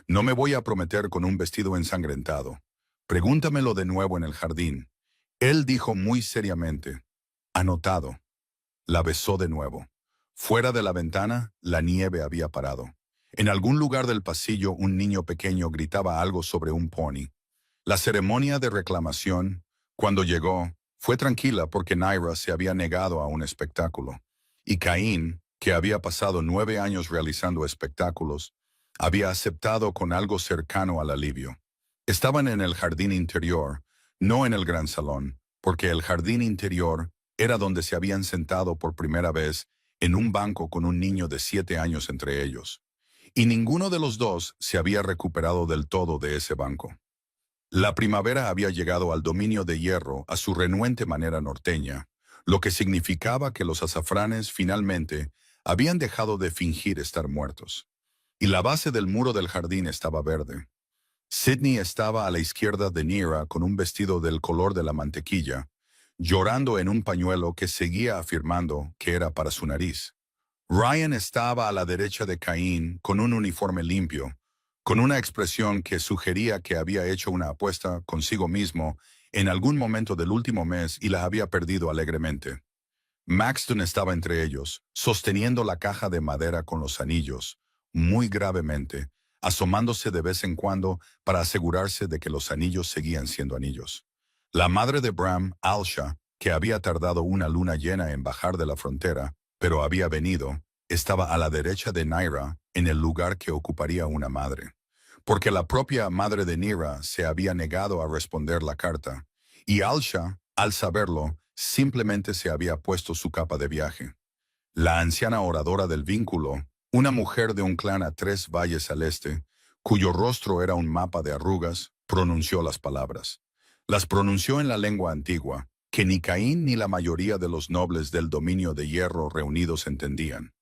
No me voy a prometer con un vestido ensangrentado. Pregúntamelo de nuevo en el jardín». Él dijo muy seriamente, «Anotado». La besó de nuevo. Fuera de la ventana, la nieve había parado. En algún lugar del pasillo, un niño pequeño gritaba algo sobre un pony. La ceremonia de reclamación, cuando llegó, fue tranquila porque Naira se había negado a un espectáculo. Y Caín, que había pasado 9 años realizando espectáculos, había aceptado con algo cercano al alivio. Estaban en el jardín interior, no en el gran salón, porque el jardín interior era donde se habían sentado por primera vez en un banco con un niño de 7 años entre ellos. Y ninguno de los dos se había recuperado del todo de ese banco. La primavera había llegado al dominio de hierro a su renuente manera norteña, lo que significaba que los azafranes finalmente habían dejado de fingir estar muertos. Y la base del muro del jardín estaba verde. Sidney estaba a la izquierda de Nira con un vestido del color de la mantequilla, llorando en un pañuelo que seguía afirmando que era para su nariz. Ryan estaba a la derecha de Caín con un uniforme limpio, con una expresión que sugería que había hecho una apuesta consigo mismo en algún momento del último mes y la había perdido alegremente. Maxton estaba entre ellos, sosteniendo la caja de madera con los anillos, muy gravemente, asomándose de vez en cuando para asegurarse de que los anillos seguían siendo anillos. La madre de Bram, Alsha, que había tardado una luna llena en bajar de la frontera, pero había venido, estaba a la derecha de Naira, en el lugar que ocuparía una madre. Porque la propia madre de Nira se había negado a responder la carta, y Alsha, al saberlo, simplemente se había puesto su capa de viaje. La anciana oradora del vínculo, una mujer de un clan a 3 valles al este, cuyo rostro era un mapa de arrugas, pronunció las palabras. Las pronunció en la lengua antigua, que ni Caín ni la mayoría de los nobles del dominio de hierro reunidos entendían.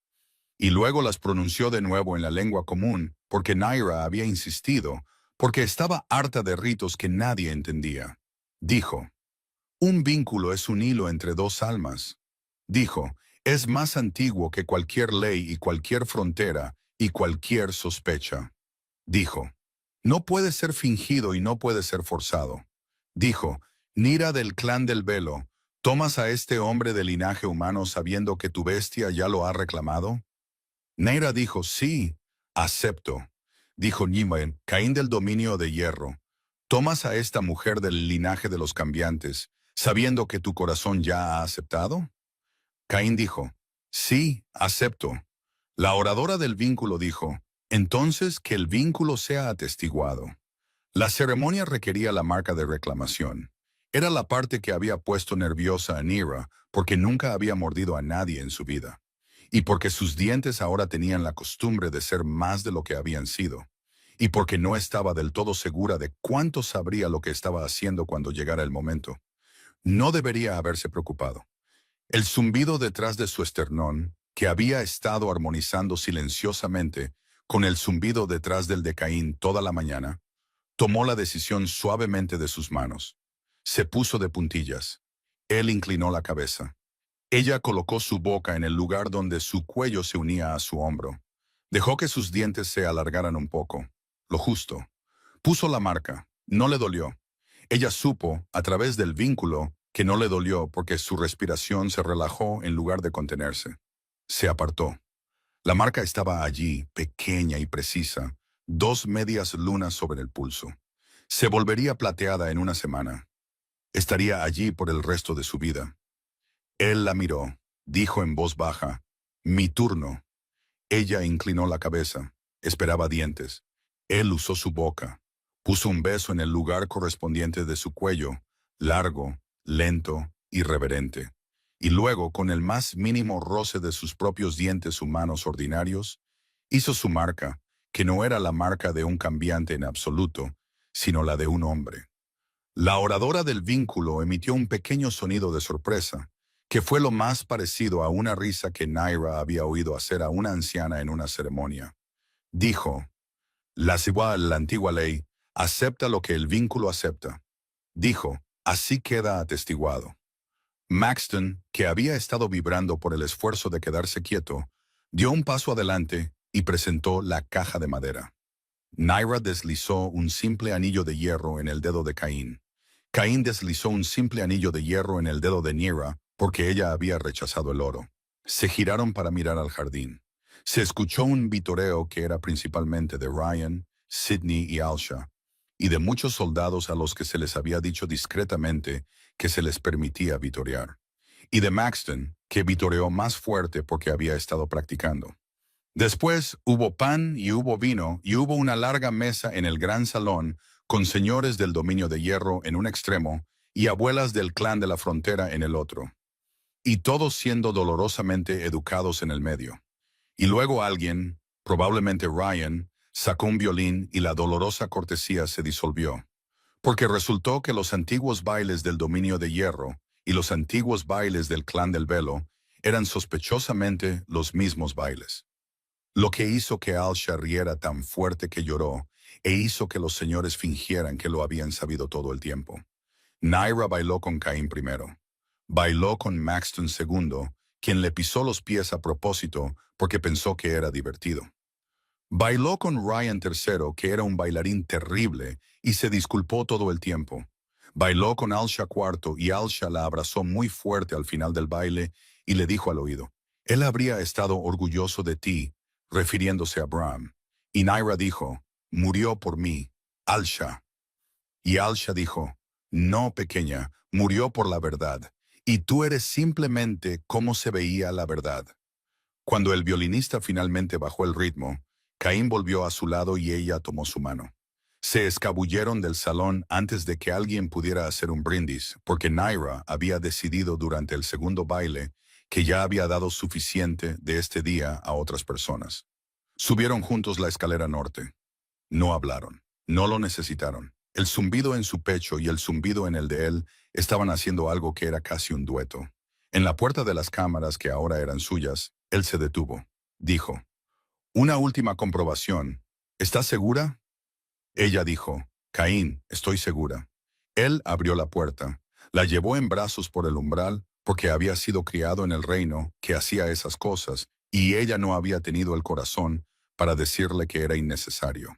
Y luego las pronunció de nuevo en la lengua común, porque Naira había insistido, porque estaba harta de ritos que nadie entendía. Dijo, un vínculo es un hilo entre 2 almas. Dijo, es más antiguo que cualquier ley y cualquier frontera y cualquier sospecha. Dijo, no puede ser fingido y no puede ser forzado. Dijo, Nira del clan del velo, ¿tomas a este hombre de linaje humano sabiendo que tu bestia ya lo ha reclamado? Neira dijo, sí, acepto. Dijo Nimue, Caín del dominio de hierro, ¿tomas a esta mujer del linaje de los cambiantes, sabiendo que tu corazón ya ha aceptado? Caín dijo, sí, acepto. La oradora del vínculo dijo, entonces que el vínculo sea atestiguado. La ceremonia requería la marca de reclamación. Era la parte que había puesto nerviosa a Nira porque nunca había mordido a nadie en su vida. Y porque sus dientes ahora tenían la costumbre de ser más de lo que habían sido. Y porque no estaba del todo segura de cuánto sabría lo que estaba haciendo cuando llegara el momento. No debería haberse preocupado. El zumbido detrás de su esternón, que había estado armonizando silenciosamente con el zumbido detrás del de Caín toda la mañana, tomó la decisión suavemente de sus manos. Se puso de puntillas. Él inclinó la cabeza. Ella colocó su boca en el lugar donde su cuello se unía a su hombro. Dejó que sus dientes se alargaran un poco, lo justo. Puso la marca. No le dolió. Ella supo, a través del vínculo, que no le dolió porque su respiración se relajó en lugar de contenerse. Se apartó. La marca estaba allí, pequeña y precisa, 2 medias lunas sobre el pulso. Se volvería plateada en una semana. Estaría allí por el resto de su vida. Él la miró, dijo en voz baja, «Mi turno». Ella inclinó la cabeza, esperaba dientes. Él usó su boca, puso un beso en el lugar correspondiente de su cuello, largo, lento y reverente. Y luego, con el más mínimo roce de sus propios dientes humanos ordinarios, hizo su marca, que no era la marca de un cambiante en absoluto, sino la de un hombre. La oradora del vínculo emitió un pequeño sonido de sorpresa, que fue lo más parecido a una risa que Naira había oído hacer a una anciana en una ceremonia. Dijo, la antigua ley, acepta lo que el vínculo acepta. Dijo, así queda atestiguado. Maxton, que había estado vibrando por el esfuerzo de quedarse quieto, dio un paso adelante y presentó la caja de madera. Naira deslizó un simple anillo de hierro en el dedo de Caín. Caín deslizó un simple anillo de hierro en el dedo de Naira porque ella había rechazado el oro. Se giraron para mirar al jardín. Se escuchó un vitoreo que era principalmente de Ryan, Sidney y Alsha, y de muchos soldados a los que se les había dicho discretamente que se les permitía vitorear, y de Maxton, que vitoreó más fuerte porque había estado practicando. Después hubo pan y hubo vino y hubo una larga mesa en el gran salón con señores del dominio de hierro en un extremo y abuelas del clan de la frontera en el otro, y todos siendo dolorosamente educados en el medio. Y luego alguien, probablemente Ryan, sacó un violín y la dolorosa cortesía se disolvió, porque resultó que los antiguos bailes del dominio de hierro y los antiguos bailes del clan del velo eran sospechosamente los mismos bailes. Lo que hizo que Alsha riera tan fuerte que lloró e hizo que los señores fingieran que lo habían sabido todo el tiempo. Naira bailó con Caín primero. Bailó con Maxton segundo, quien le pisó los pies a propósito porque pensó que era divertido. Bailó con Ryan tercero, que era un bailarín terrible, y se disculpó todo el tiempo. Bailó con Alsha cuarto y Alsha la abrazó muy fuerte al final del baile y le dijo al oído, «Él habría estado orgulloso de ti», refiriéndose a Bram. Y Naira dijo, «Murió por mí, Alsha». Y Alsha dijo, «No, pequeña, murió por la verdad, y tú eres simplemente cómo se veía la verdad». Cuando el violinista finalmente bajó el ritmo, Caín volvió a su lado y ella tomó su mano. Se escabulleron del salón antes de que alguien pudiera hacer un brindis, porque Naira había decidido durante el segundo baile que ya había dado suficiente de este día a otras personas. Subieron juntos la escalera norte. No hablaron. No lo necesitaron. El zumbido en su pecho y el zumbido en el de él estaban haciendo algo que era casi un dueto. En la puerta de las cámaras, que ahora eran suyas, él se detuvo. Dijo, «Una última comprobación. ¿Estás segura?» Ella dijo, «Caín, estoy segura». Él abrió la puerta. La llevó en brazos por el umbral porque había sido criado en el reino que hacía esas cosas y ella no había tenido el corazón para decirle que era innecesario.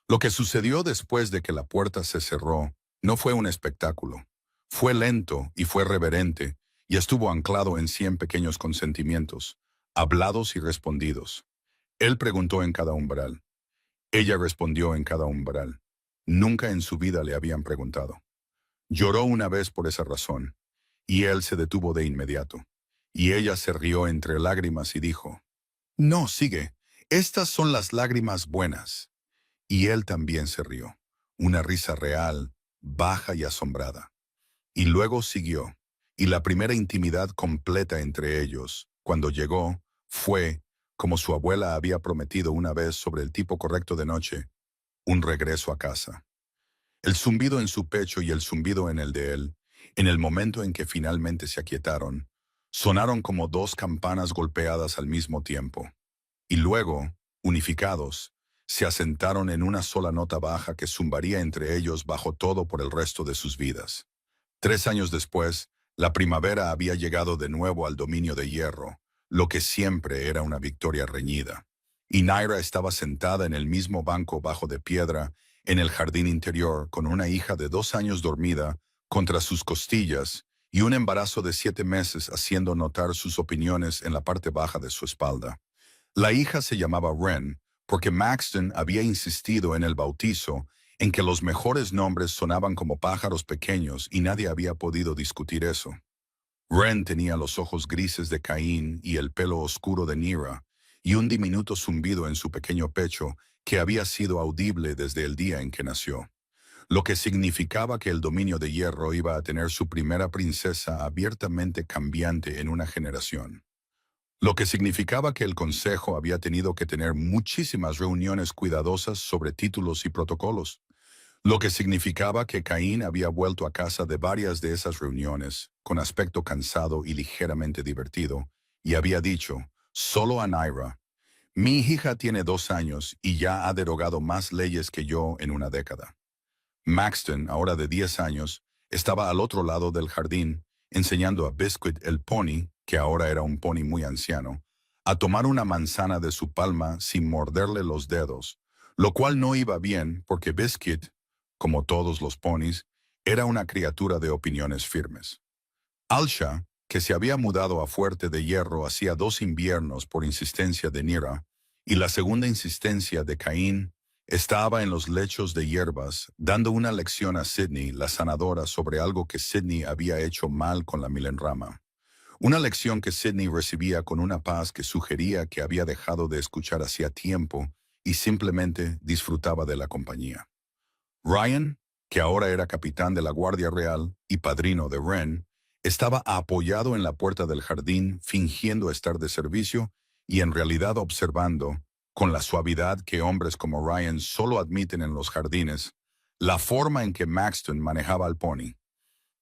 Lo que sucedió después de que la puerta se cerró no fue un espectáculo. Fue lento y fue reverente y estuvo anclado en 100 pequeños consentimientos, hablados y respondidos. Él preguntó en cada umbral. Ella respondió en cada umbral. Nunca en su vida le habían preguntado. Lloró una vez por esa razón, y él se detuvo de inmediato. Y ella se rió entre lágrimas y dijo, «No, sigue, estas son las lágrimas buenas». Y él también se rió, una risa real, baja y asombrada. Y luego siguió, y la primera intimidad completa entre ellos, cuando llegó, fue, como su abuela había prometido una vez sobre el tipo correcto de noche, un regreso a casa. El zumbido en su pecho y el zumbido en el de él, en el momento en que finalmente se aquietaron, Sonaron como dos campanas golpeadas al mismo tiempo. Y luego, unificados, se asentaron en una sola nota baja que zumbaría entre ellos bajo todo por el resto de sus vidas. 3 años después, la primavera había llegado de nuevo al dominio de hierro, lo que siempre era una victoria reñida. Y Naira estaba sentada en el mismo banco bajo de piedra, en el jardín interior, con una hija de 2 años dormida contra sus costillas y un embarazo de 7 meses haciendo notar sus opiniones en la parte baja de su espalda. La hija se llamaba Wren, porque Maxton había insistido en el bautizo en que los mejores nombres sonaban como pájaros pequeños y nadie había podido discutir eso. Wren tenía los ojos grises de Caín y el pelo oscuro de Nira, y un diminuto zumbido en su pequeño pecho que había sido audible desde el día en que nació, lo que significaba que el dominio de hierro iba a tener su primera princesa abiertamente cambiante en una generación. Lo que significaba que el Consejo había tenido que tener muchísimas reuniones cuidadosas sobre títulos y protocolos. Lo que significaba que Caín había vuelto a casa de varias de esas reuniones, con aspecto cansado y ligeramente divertido, y había dicho, solo a Naira, mi hija tiene 2 años y ya ha derogado más leyes que yo en una década. Maxton, ahora de 10 años, estaba al otro lado del jardín, enseñando a Biscuit el pony, que ahora era un pony muy anciano, a tomar una manzana de su palma sin morderle los dedos, lo cual no iba bien porque Biscuit, como todos los ponis, era una criatura de opiniones firmes. Alsha, que se había mudado a Fuerte de Hierro hacía 2 inviernos por insistencia de Nira, y la segunda insistencia de Caín, estaba en los lechos de hierbas, dando una lección a Sydney, la sanadora, sobre algo que Sydney había hecho mal con la milenrama. Una lección que Sydney recibía con una paz que sugería que había dejado de escuchar hacía tiempo y simplemente disfrutaba de la compañía. Ryan, que ahora era capitán de la Guardia Real y padrino de Wren, estaba apoyado en la puerta del jardín fingiendo estar de servicio y en realidad observando, con la suavidad que hombres como Ryan solo admiten en los jardines, la forma en que Maxton manejaba al pony.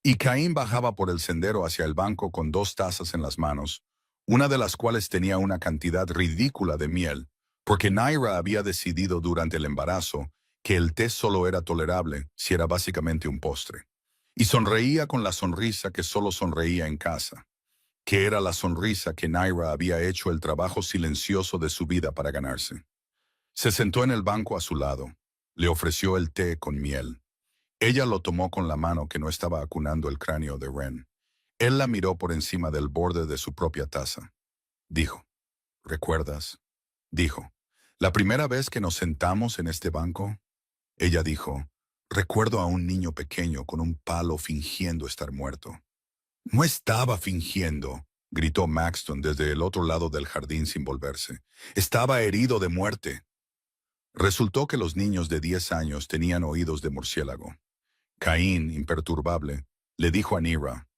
Y Caín bajaba por el sendero hacia el banco con 2 tazas en las manos, una de las cuales tenía una cantidad ridícula de miel, porque Naira había decidido durante el embarazo que el té solo era tolerable si era básicamente un postre. Y sonreía con la sonrisa que solo sonreía en casa, que era la sonrisa que Naira había hecho el trabajo silencioso de su vida para ganarse. Se sentó en el banco a su lado, le ofreció el té con miel. Ella lo tomó con la mano que no estaba acunando el cráneo de Wren. Él la miró por encima del borde de su propia taza. Dijo, ¿recuerdas? Dijo, ¿la primera vez que nos sentamos en este banco? Ella dijo, recuerdo a un niño pequeño con un palo fingiendo estar muerto. No estaba fingiendo, gritó Maxton desde el otro lado del jardín sin volverse. Estaba herido de muerte. Resultó que los niños de 10 años tenían oídos de murciélago. Caín, imperturbable, le dijo a Nira,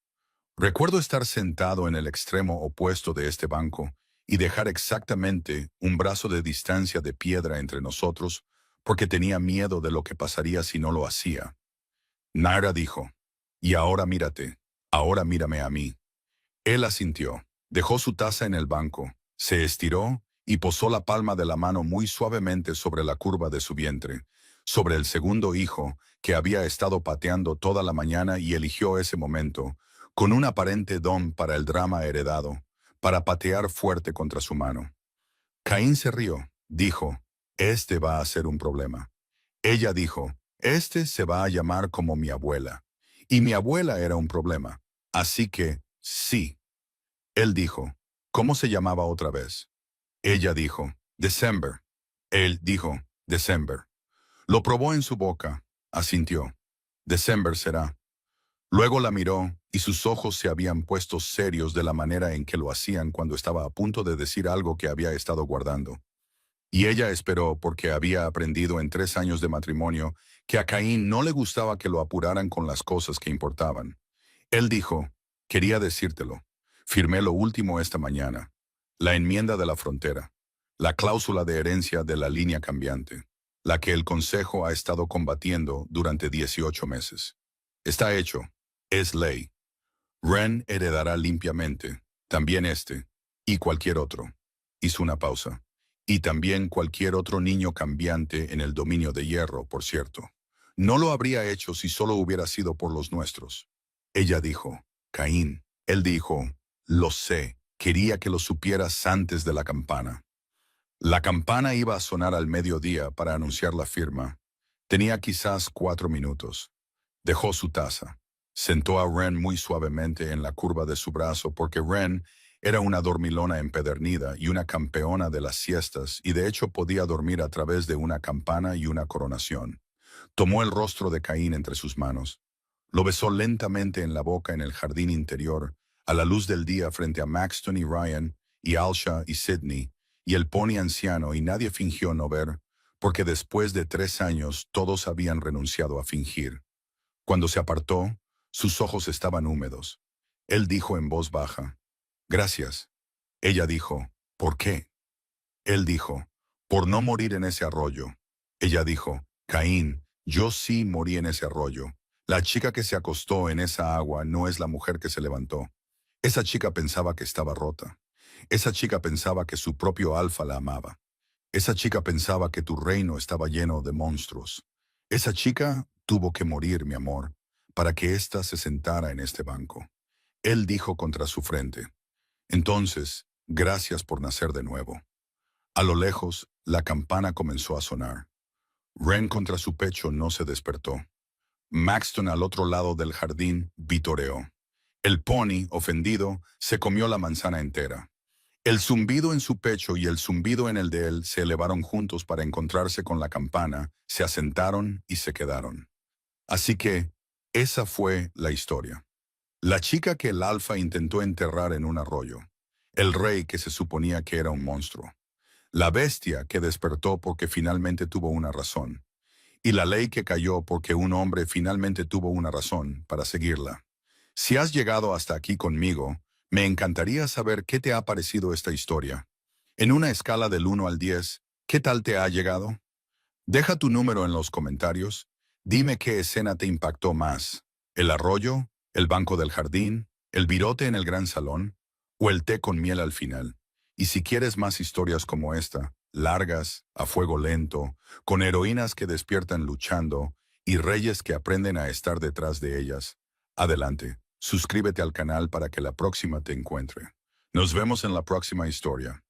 recuerdo estar sentado en el extremo opuesto de este banco y dejar exactamente un brazo de distancia de piedra entre nosotros porque tenía miedo de lo que pasaría si no lo hacía. Naira dijo, y ahora mírate, ahora mírame a mí. Él asintió, dejó su taza en el banco, se estiró y posó la palma de la mano muy suavemente sobre la curva de su vientre, sobre el segundo hijo que había estado pateando toda la mañana y eligió ese momento, con un aparente don para el drama heredado, para patear fuerte contra su mano. Caín se rió, dijo, este va a ser un problema. Ella dijo, este se va a llamar como mi abuela. Y mi abuela era un problema. Así que, sí. Él dijo, ¿cómo se llamaba otra vez? Ella dijo, December. Él dijo, December. Lo probó en su boca, asintió. December será. Luego la miró y sus ojos se habían puesto serios de la manera en que lo hacían cuando estaba a punto de decir algo que había estado guardando. Y ella esperó porque había aprendido en 3 años de matrimonio que a Caín no le gustaba que lo apuraran con las cosas que importaban. Él dijo, quería decírtelo. Firmé lo último esta mañana. La enmienda de la frontera. La cláusula de herencia de la línea cambiante. La que el Consejo ha estado combatiendo durante 18 meses. Está hecho. Es ley. Wren heredará limpiamente, También este, y cualquier otro. Hizo una pausa. Y también cualquier otro niño cambiante en el dominio de hierro, por cierto. No lo habría hecho si solo hubiera sido por los nuestros. Ella dijo, Caín. Él dijo, lo sé, quería que lo supieras antes de la campana. La campana iba a sonar al mediodía para anunciar la firma. Tenía quizás 4 minutos. Dejó su taza. Sentó a Ren muy suavemente en la curva de su brazo porque Ren era una dormilona empedernida y una campeona de las siestas y de hecho podía dormir a través de una campana y una coronación. Tomó el rostro de Caín entre sus manos. Lo besó lentamente en la boca en el jardín interior, a la luz del día frente a Maxton y Ryan, y Alsha y Sidney, y el pony anciano, y nadie fingió no ver, porque después de 3 años todos habían renunciado a fingir. Cuando se apartó, sus ojos estaban húmedos. Él dijo en voz baja, «Gracias». Ella dijo, «¿Por qué?». Él dijo, «Por no morir en ese arroyo». Ella dijo, «Caín, yo sí morí en ese arroyo. La chica que se acostó en esa agua no es la mujer que se levantó. Esa chica pensaba que estaba rota. Esa chica pensaba que su propio alfa la amaba. Esa chica pensaba que tu reino estaba lleno de monstruos. Esa chica tuvo que morir, mi amor, para que ésta se sentara en este banco». Él dijo contra su frente, «Entonces, gracias por nacer de nuevo». A lo lejos, la campana comenzó a sonar. Ren contra su pecho no se despertó. Maxton al otro lado del jardín vitoreó. El pony, ofendido, se comió la manzana entera. El zumbido en su pecho y el zumbido en el de él se elevaron juntos para encontrarse con la campana, se asentaron y se quedaron. Así que, esa fue la historia. La chica que el alfa intentó enterrar en un arroyo. El rey que se suponía que era un monstruo. La bestia que despertó porque finalmente tuvo una razón. Y la ley que cayó porque un hombre finalmente tuvo una razón para seguirla. Si has llegado hasta aquí conmigo, me encantaría saber qué te ha parecido esta historia. En una escala del 1 al 10, ¿qué tal te ha llegado? Deja tu número en los comentarios. Dime qué escena te impactó más. ¿El arroyo? ¿El banco del jardín? ¿El virote en el gran salón? ¿O el té con miel al final? Y si quieres más historias como esta, largas, a fuego lento, con heroínas que despiertan luchando y reyes que aprenden a estar detrás de ellas, adelante, suscríbete al canal para que la próxima te encuentre. Nos vemos en la próxima historia.